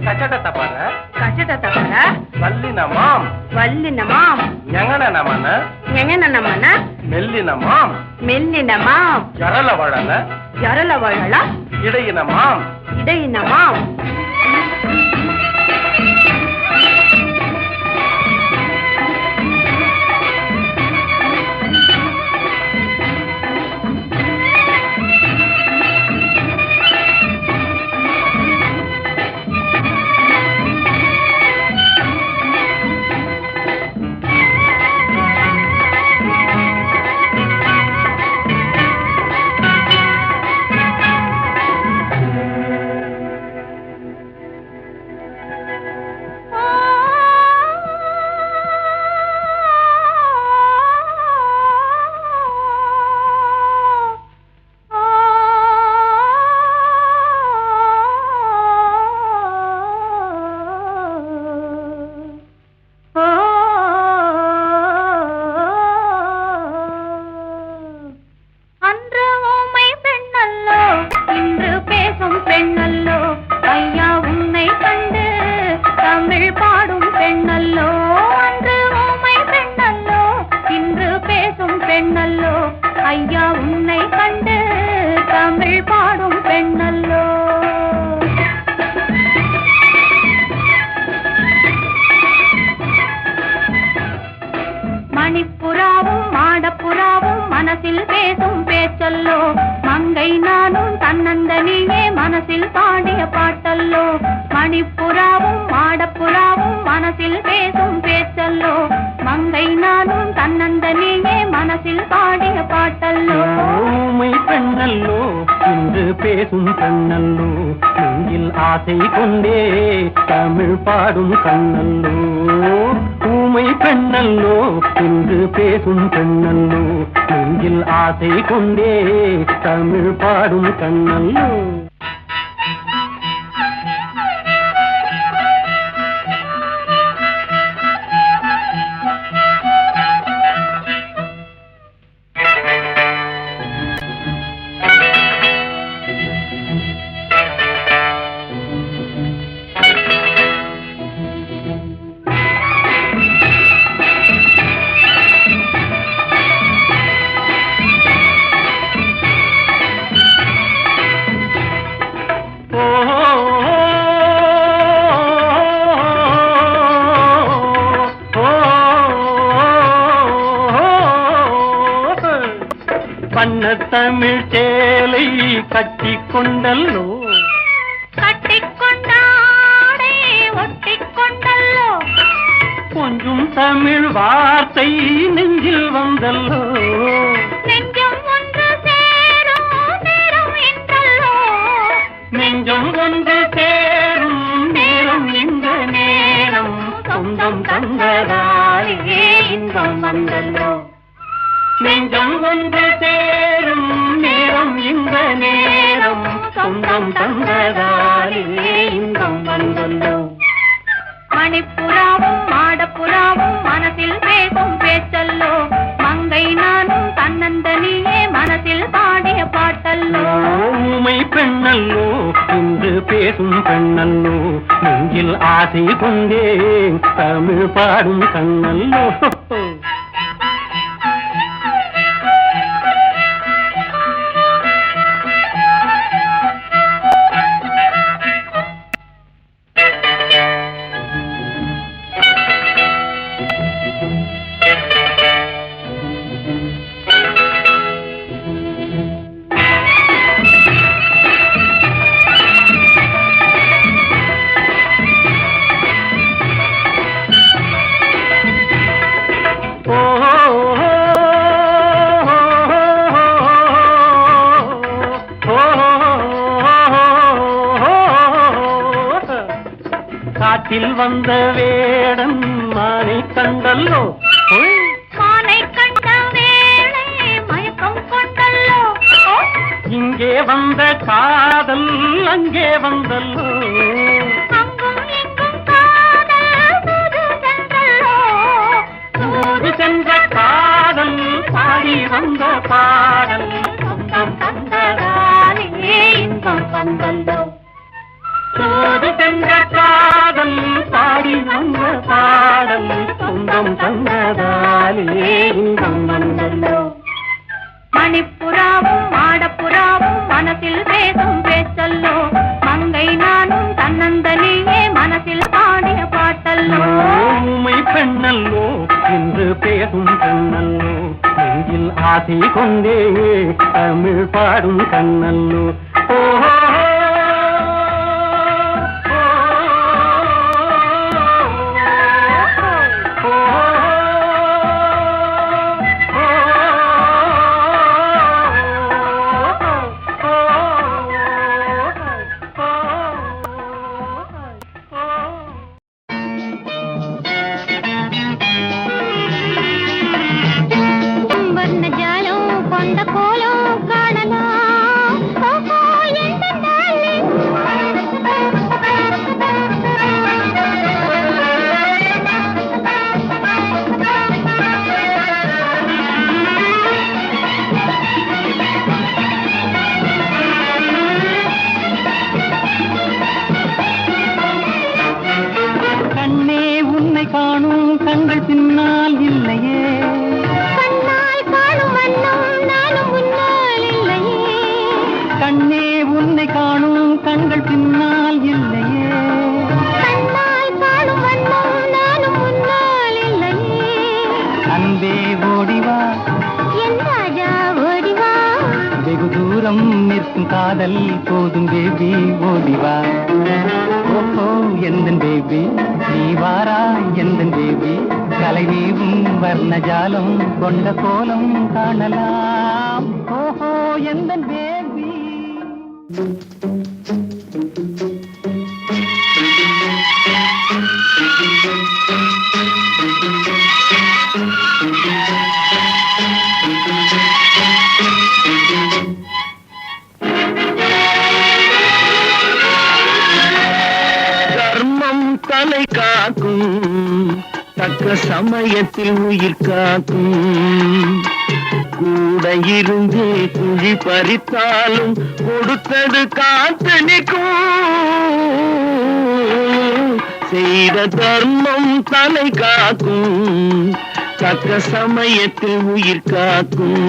కచ్చట తప్ప வல்லினமாம் ஞங்கனமன ஞெங்கனமன மெல்லினமாம் மெல்லினமாம் ஜரலவழல ஜரலவழல இடையினமாம் இடையினமாம் பெண்ணல்லோ ஐயா உன்னை கண்டு தமிழ் பாடும் பெண்ணல்லோ மணிப்புறாவும் மாடப்புறாவும் மனசில் பேசும் பேச்சல்லோ மங்கை நானும் தன்னந்தனியே மனசில் பாடிய பாட்டல்லோ மணிப்புறாவும் மாடப்புறாவும் மனசில் பேசும் பேச்சல்லோ மங்கை நானும் தன்னந்தனியே மனசில் பாடிய பாட்டல்லோ ஊமை பெண்ணல்லோ இன்று பேசும் பெண்ணல்லோ நெஞ்சில் ஆசை கொண்டே தமிழ் பாடும் கண்ணல்லோ ஊமை பெண்ணல்லோ இன்று பேசும் பெண்ணல்லோ நெஞ்சில் ஆசை கொண்டே தமிழ் பாடும் கண்ணல்லோ பண்ண தமிழ் சேலை கட்டிக்கொண்டல்லோ கட்டிக்கொண்டாடே ஒட்டிக்கொண்டல்லோ கொஞ்சம் தமிழ் வார்த்தை நெஞ்சில் வந்தல்லோ நெஞ்சம் ஒன்று சேரும் நேரம் என்றல்லோ நெஞ்சம் ஒன்று சேரும் நேரம் இந்த நேரம் சொந்தம் தந்ததாலே இன்பம் வந்தல்லோ நெஞ்சம் ஒன்று சேரும் நேரம் இந்த நேரம் சொந்தம் தந்ததாலே இன்பம் வந்தல்லோ மணிப்புறாவும் மாடப்புறாவும் மனசில் பேசும் பேச்சல்லோ மங்கை நானும் தன்னந்தனியே மனசில் பாடிய பாட்டல்லோ ஊமை பெண்ணல்லோ இன்று பேசும் பெண்ணல்லோ நெஞ்சில் ஆசை கொண்டே தமிழ் பாடும் கண்ணல்லோ காட்டில் வந்த வேடன் மானை கண்டல்லோ மானை கண்ட வேளை மயக்கம் கொண்டல்லோ இங்கே வந்த காதல் அங்கே வந்தல்லோ அங்கும் இங்கும் காதல் தூது சென்றல்லோ தூது சென்ற காதல் பாடி வந்த பாடல் சொந்தம் தந்ததாலே இன்பம் வந்தல்லோ தூது சென்ற காதல் பாடி வந்த பாடல் சொந்தம் தந்ததாலே இன்பம் வந்தல்லோ. மணிப்புறாவும் மாடப்புறாவும் மனசில் பேசும் பேச்சல்லோ. மங்கை நானும் தன்னந்தனியே மனசில் பாடிய பாட்டல்லோ. ஊமை பெண்ணல்லோ என்று பேசும் பெண்ணல்லோ. நெஞ்சில் ஆசை கொண்டே தமிழ் பாடும் கண்ணல்லோ. ஓஹோ வர்ணஜாலம் கொண்ட கோலம் காணலாம். ஓஹோ, எந்த நாளில் கண்ணே உன்னை காணும் கண்கள் பின்னால் இல்லையே. கண்ணால் காணும் வண்ணம் நானும் முன்னால் இல்லையே. கண்ணே உன்னை காணும் கண்கள் பின்னால் இல்லையே. கண்ணால் காணும் வண்ணம் நானும் முன்னால் இல்லையே. அன்பே ஓடிவா என் ராஜா ஓடிவா. வெகு தூரம் நிற்கும் காதல் போதும் பேபி ஓடிவா. ஓஹோ எந்தன் பேபி நீ வாரா எந்தன் பேபி. கலைவீவும் வர்ணஜாலம் கொண்ட கோலம் காணலாம். ஓஹோ எந்தன் பேபி. தர்மம் தலை காக்கும் தக்க சமயத்தில் உயிர் காக்கும். கூட இருந்து குழி பறித்தாலும் கொடுத்தது காத்து நிற்கும். செய்த தர்மம் தலை காக்கும் தக்க சமயத்தில் உயிர் காக்கும்.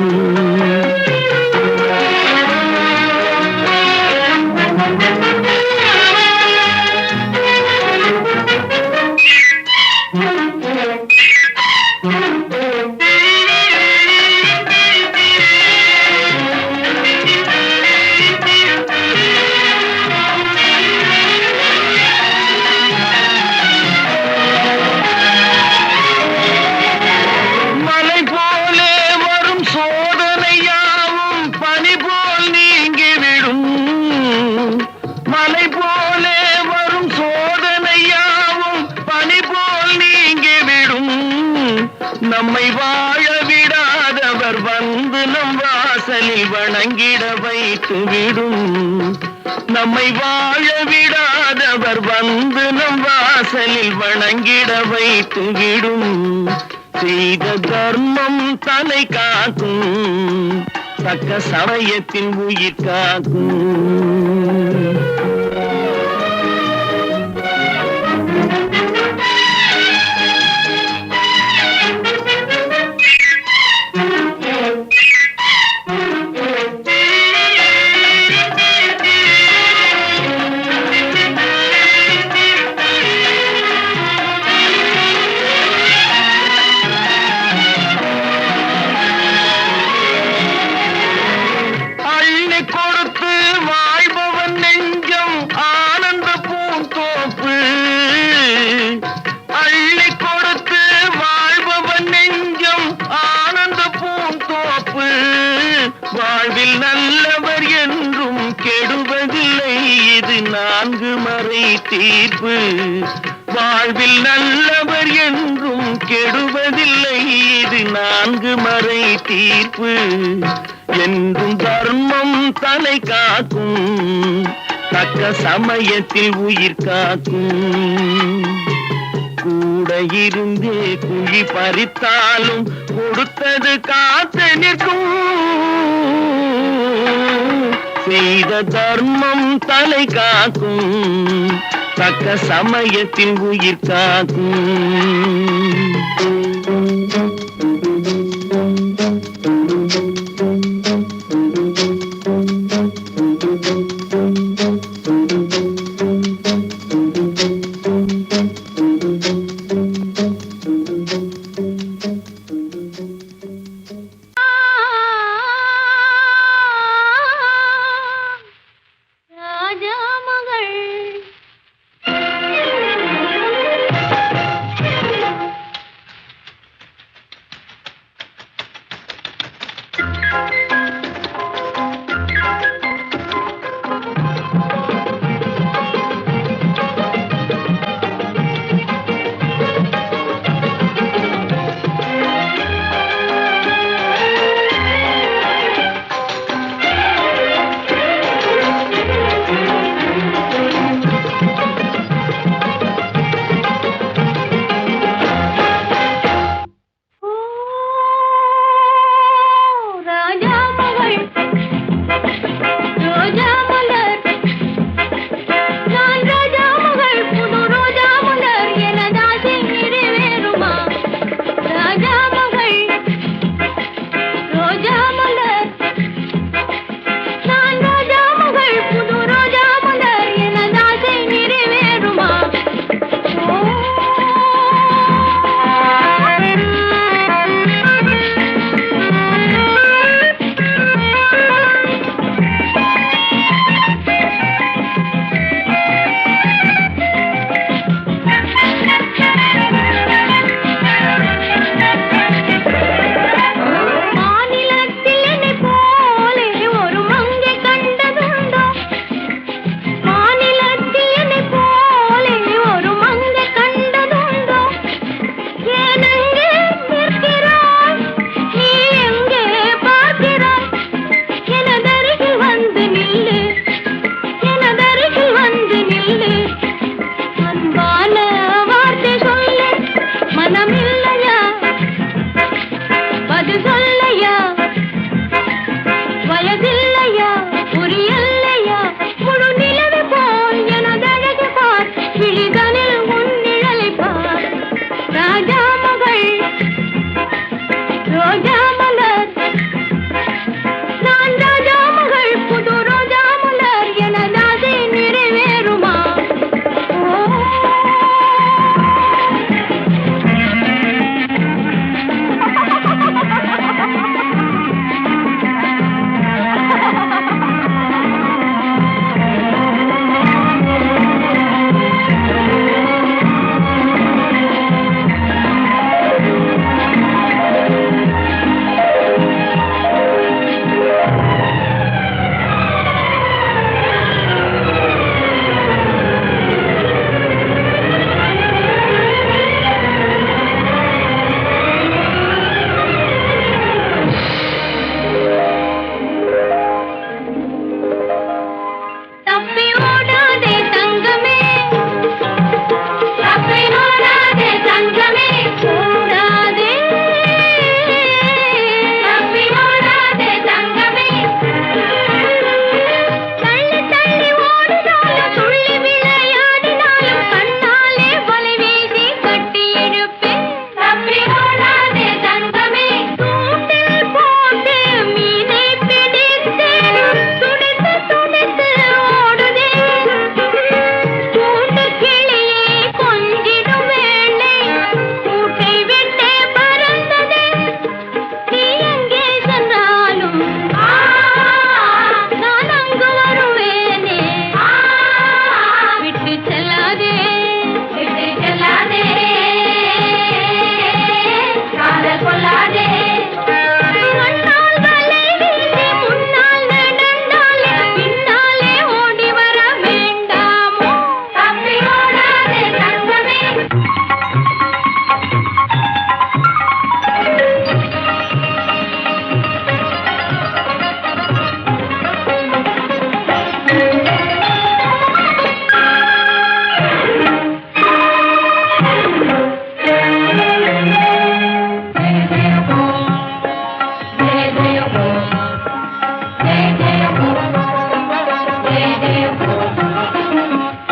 மலை போலே வரும் சோதனையாவும் பனி போல் நீங்கிவிடும். மலை போலே வரும் சோதனையாவும் பனி போல் நீங்கிவிடும். நம்மை வாழ விடாதவர் வந்து நம் வாசலில் வணங்கிட வைத்து விடும். நம்மை வாழ விடாதவர் வந்து நம் வாசலில் வணங்கிட வைத்து விடும். செய்த தர்மம் தலை காக்கும் தக்க சமயத்தின் உயிர் காக்கும். அள்ளி கொடுத்து வாழ்பவன் நெஞ்சம் ஆனந்த பூந்தோப்பு. அள்ளி கொடுத்து வாழ்பவன் நெஞ்சம் ஆனந்த பூந்தோப்பு. வாழ்வில் நல்லவர் என்றும் கெடுவதில்லை இது 4 மறை தீர்ப்பு. வாழ்வில் நல்லவர் என்றும் கெடுவதில்லை இது 4 மறை தீர்ப்பு. என்றும் தர்மம் தலை காக்கும் தக்க சமயத்தில் உயிர் காக்கும். கூட இருந்தே குழி பறித்தாலும் கொடுத்தது காத்து நிற்கும். செய்த தர்மம் தலை காக்கும் தக்க சமயத்தில் உயிர் காக்கும்.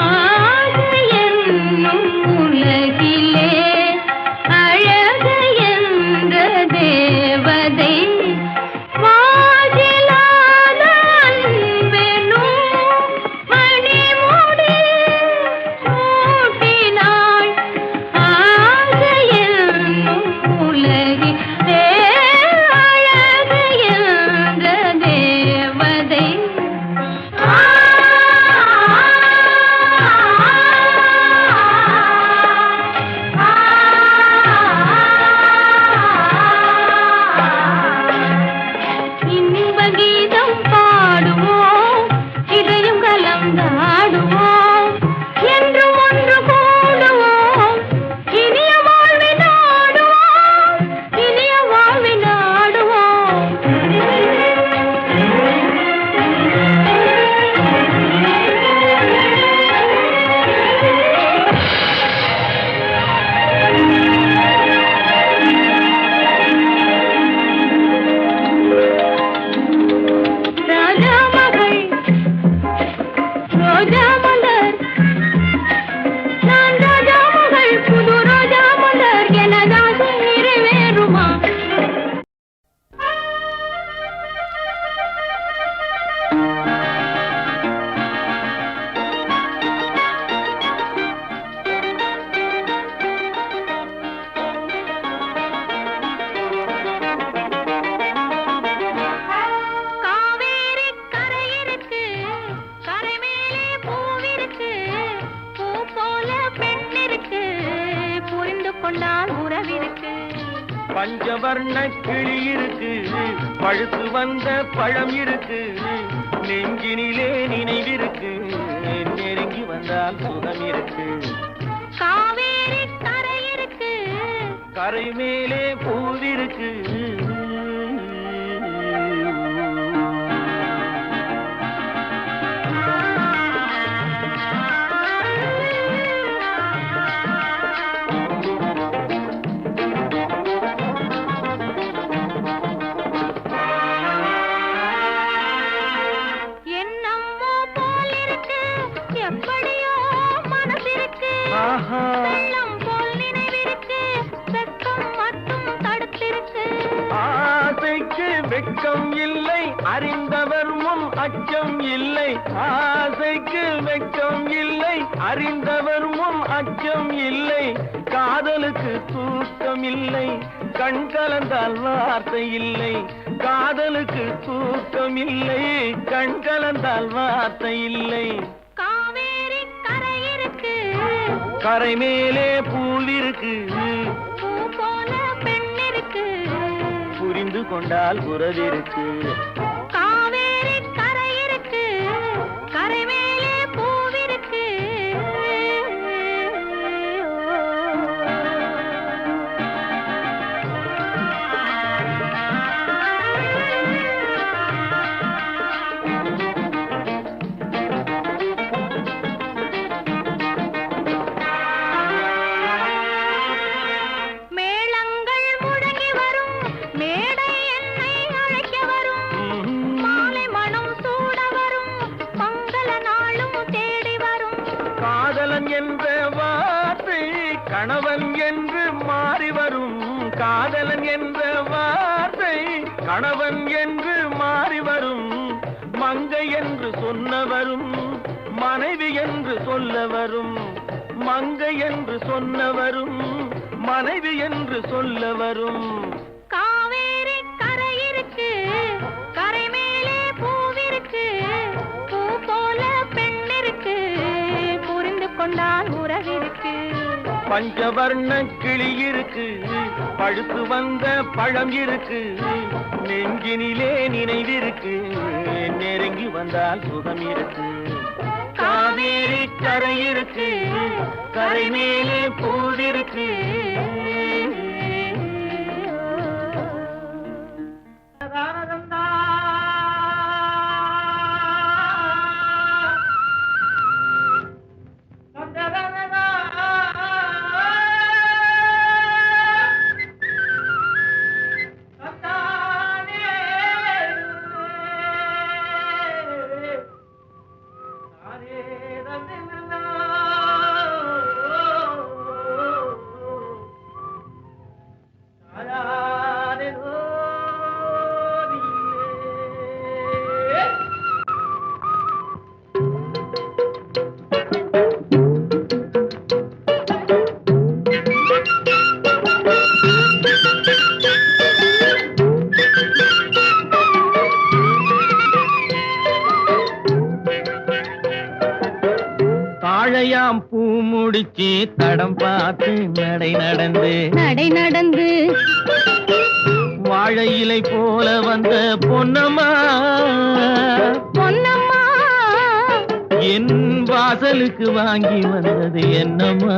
ஆசை பஞ்சவர்ண கிளி இருக்கு, பழுத்து வந்த பழம் இருக்கு, நெஞ்சினிலே நினைவிருக்கு, நெருங்கி வந்தால் சுகம் இருக்கு. காவேரி கரை இருக்கு, கரை மேலே பூவிருக்கு. என்னம்மோ போல் இருக்கு, எப்படியோ மனசிருக்கு, வெள்ளம் போல் நினைவிருக்கு, வெட்கம் மட்டும் தடுத்திருக்கு. ஆசைக்கு வெட்கம் இல்லை, அறிந்தவர் முன் அச்சம் இல்லை. ஆசைக்கு வெட்கம் இல்லை, அறிந்தவர் முன் அச்சம் இல்லை. காதலுக்கு தூக்கம் இல்லை, கண் கலந்தால் வார்த்தை இல்லை. காதலுக்கு தூக்கம் இல்லை, கண் கலந்தால் வார்த்தை இல்லை. காவேரி கரை இருக்கு, கரை மேலே பூல் இருக்கு, பூ போல பெண் இருக்கு, புரிந்து கொண்டால் உறவிருக்கு. காவேரி கரை இருக்கு, கரை மேலே பூவிருக்கு. மேளங்கள் முழங்கி வரும், மேடை என்னை அழைக்க வரும், மாலை மனம் சூட வரும், மங்கள நாளும் தேடி வரும். காதலன் என்ற வார்த்தை கணவன் என்று மாறி வரும். காதலன் என்ற வார்த்தை கணவன் என்று மாறி வரும். மங்கை என்று சொன்னவரும் மனைவி என்று சொல்ல வரும். மங்கை என்று சொன்னவரும் மனைவி என்று சொல்ல வரும். காவேரி கரை இருக்கு, கரை மேலே பூவிருக்கு, பூ போல பெண் இருக்கு, புரிந்து கொண்டால் உறவிருக்கு. பஞ்சவர்ண கிளி இருக்கு, பழுத்து வந்த பழம் இருக்கு, நெஞ்சினிலே நினைவிருக்கு, நெருங்கி வந்தால் சுகம் இருக்கு. காவேரி கரை இருக்கு, கரை மேலே பூவிருக்கு. தாழையாம் பூ முடிச்சு தடம் பார்த்து நடை நடந்து வாழை இலை போல வந்த பொன்னம்மா என் வாசலுக்கு வாங்கி வந்தது என்னம்மா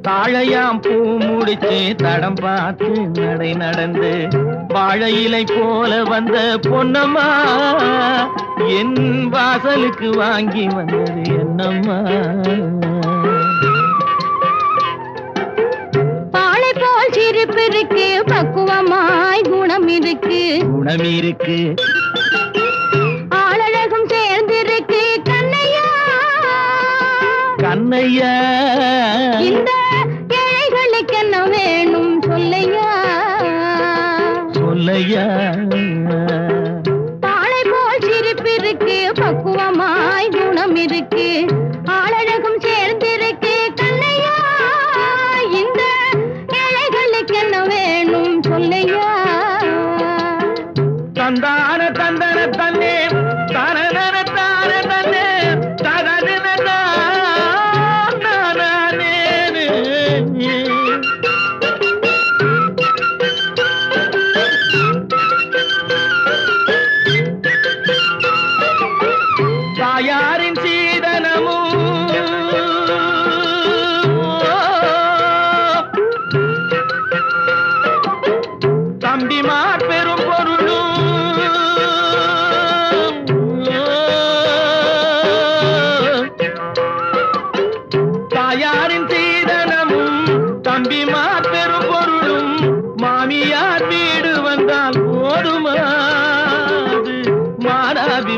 தாழையாம் பூ முடிச்சு தடம் பார்த்து நடை நடந்து வாழை இலை போல வந்த பொன்னம்மா என் வாசலுக்கு வாங்கி வந்தது என்னம்மா பாலை போல் சிரிப்பு இருக்கு, பக்குவமாய் குணம் இருக்கு, ஆளழகும் சேர்ந்திருக்கு கண்ணையா இந்த ஏழைகளுக்கு என்ன வேணும் சொல்லையா பாலை போல் சிரிப்பு இருக்கு, பக்குவமாய் குணம் இருக்கு, ஆளழகும் சேர்ந்திருக்கு கண்ணையா இந்த ஏழைகளுக்கு என்ன வேணும் சொல்லையா தந்தான தந்தன தன்னே தரதன தார தன்னே தரதன தானே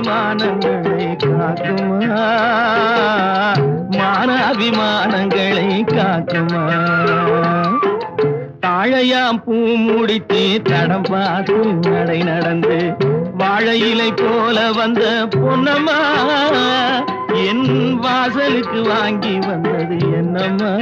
மானாபிமானங்களை காக்குமா, மானாபிமானங்களை காக்குமா. தாழையாம் பூ முடித்து தடம் பார்த்து நடை நடந்து வாழை இலை போல வந்த பொன்னம்மா, என் வாசலுக்கு வாங்கி வந்தது என்னம்மா.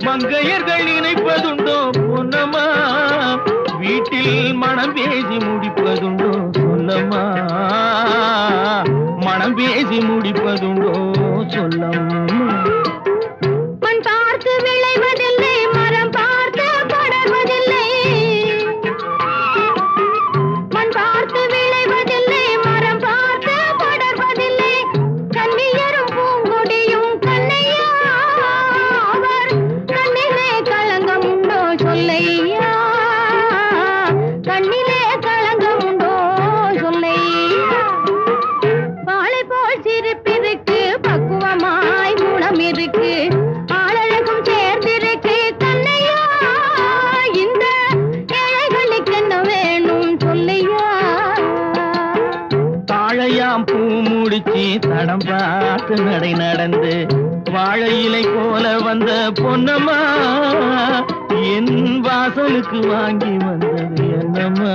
மங்கையர்கள் நினைப்பதுண்டோ பொன்னம்மா, வீட்டில் மனம் பேசி முடிப்பதுண்டோ சொல்லம்மா, மனம் பேசி முடிப்பதுண்டோ சொல்லம்மா. மண் பார்த்து விளைவதில்லை, மரம் பார்த்து படர்வதில்லை. மண் பார்த்து விளைவதில்லை, மரம் பார்த்து படர்வதில்லை. கண்ணியரும் பூங்கொடியும் கண்ணையா, அவர் கண்ணிலே களங்கம் உண்டோ சொல்லையா, கண்ணிலே களங்கம் உண்டோ சொல்லையா. வாழை போல் சிரிப்பிருக்கு, பக்குவமாய் குணம் இருக்கு, ஆளழகும் சேர்ந்திருக்கு கண்ணையா. இந்த ஏழைகளுக்கு என்ன வேணும் சொல்லையா. தாழையாம் பூ முடிச்சு தடம் பார்த்து நடை நடந்து வாழை இலை போல வந்த பொன்னம்மா, என் வாசலுக்கு வாங்கி வந்தது என்னம்மா.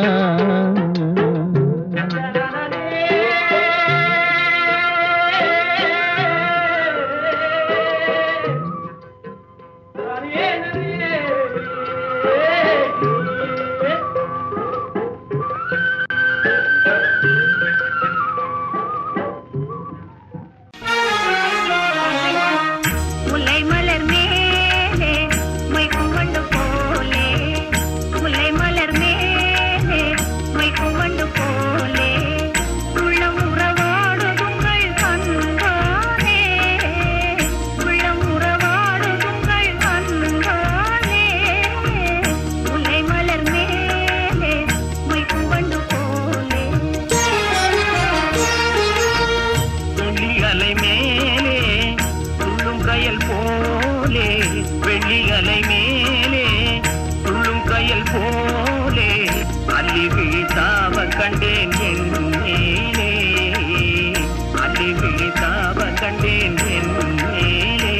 முல்லை மலர் மேலே மொய்க்கும் வண்டு போலே, முல்லை மலர் மேலே மொய்க்கும் வண்டு போலே, உள்ளம் உறவாடுதுங்கள் கண்கானே, உள்ளம் உறவாடுதுங்கள் கண்கானே, முல்லை மலர் மேலே மொய்க்கும் வண்டு போலே. துள்ளி அலை மேலே துள்ளும் கயல் போலே, வெள்ளி அலை மேலே துள்ளும் கயல் போலே, அள்ளி விழித்தாவ கண்டேன் என் மேலே, அள்ளி விழித்தாவ கண்டேன் என் மேலே.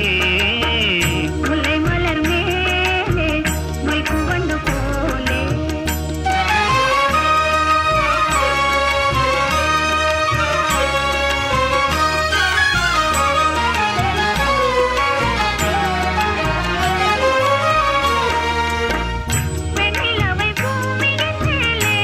முல்லை மலர் மேலே மொய்க்கும் வண்டு போலே. வெண்ணிலவை பூமியின் மேலே,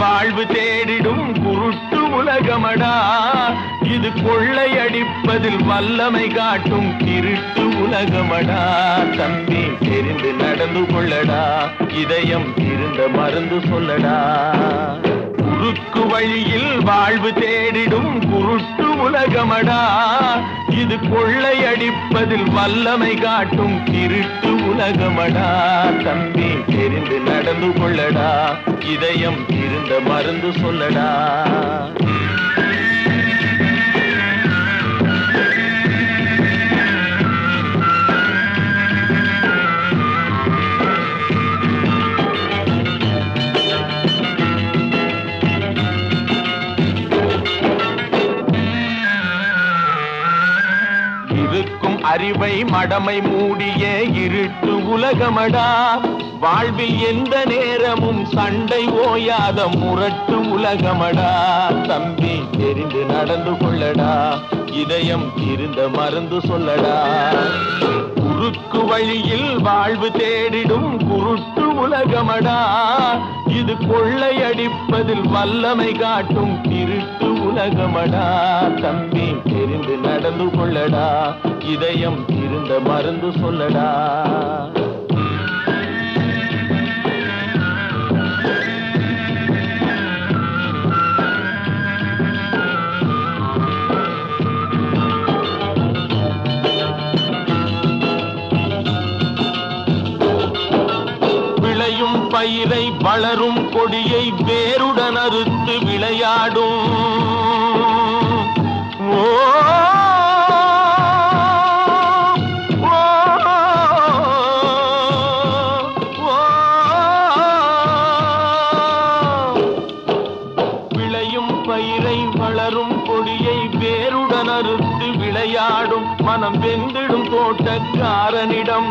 வாழ்வு தேடிடும் குருட்டு உலகமடா, இது கொள்ளையடிப்பதில் வல்லமை காட்டும் திருட்டு உலகமடா. தம்பி தெரிந்து நடந்து கொள்ளடா, இதயம் இருந்த மருந்து சொல்லடா. குறுக்கு வழியில் வாழ்வு தேடிடும் குருட்டு உலகமடா, இது கொள்ளையடிப்பதில் வல்லமை காட்டும் திருட்டு உலகமடா. தம்பி தெரிந்து நடந்து கொள்ளடா, இதயம் இருந்த மருந்து சொல்லடா. இருக்கும் அறிவை மடமை மூடிய இருட்டு உலகமடா, வாழ்வில் எந்த நேரமும் சண்டை ஓயாத முரட்டு உலகமடா. தம்பி தெரிந்து நடந்து கொள்ளடா, இதயம் இருந்த மருந்து சொல்லடா. குறுக்கு வழியில் வாழ்வு தேடிடும் குருட்டு உலகமடா, இது கொள்ளையடிப்பதில் வல்லமை காட்டும் திருட்டு உலகமடா. தம்பி தெரிந்து நடந்து கொள்ளடா, இதயம் இருந்த மருந்து சொல்லடா. விளையும் பயிரை வளரும் கொடியை வேருடன் அறுத்து விளையாடும். ஓ விளையும் பயிரை வளரும் கொடியை வேருடன் அறுத்து விளையாடும். மனம் வெந்திடும் தோட்டக்காரனிடம்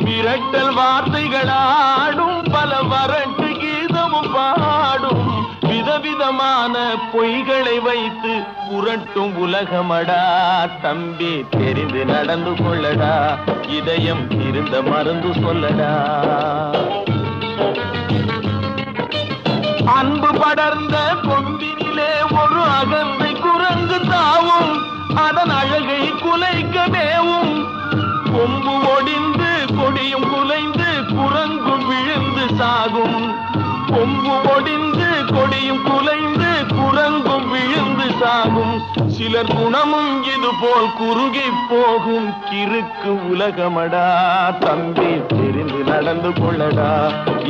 விரட்டல் வார்த்தைகளாடும், பல வரட்டு கீதமும் பாடும். விதவிதமான பொய்களை வைத்து புரட்டும் உலகமடா. தம்பி தெரிந்து நடந்து கொள்ளடா, இதயம் இருந்த மருந்து சொல்லடா. அன்பு படர்ந்த கொம்பினிலே ஒரு அகந்தை குரங்கு தாவும், அதன் அழகை குலைக்க மேவும். கொம்பு ஒடிந்து கொடியும் குலைந்து குரங்கும் விழுந்து சாகும். கொம்பு ஒடிந்து கொடியும் குலைந்து குரங்கும் விழுந்து சாகும். சிலர் குணமும் இது போல் குறுகி போகும் கிறுக்கு உலகமடா. தம்பி தெரிந்து நடந்து கொள்ளடா,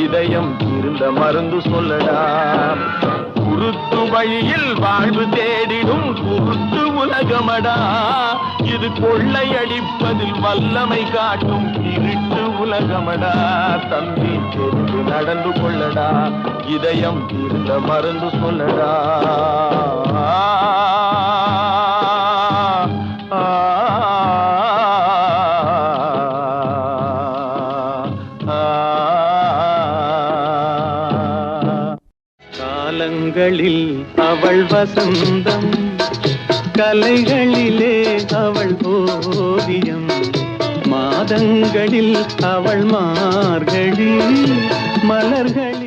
இதயம் இருந்த மருந்து சொல்லடா. குருட்டு வழியில் வாழ்வு தேடிடும் குருட்டு உலகமடா, இது கொள்ளையடிப்பதில் வல்லமை காட்டும் திருட்டு உலகமடா. தம்பி தெரிந்து நடந்து கொள்ளடா, இதயம் இருந்த மருந்து சொல்லடா. காலங்களில் அவள் வசந்தம், கலைகளிலே அவள் ஓவியம். மாதங்களில் அவள் மார்கழி, மலர்களில்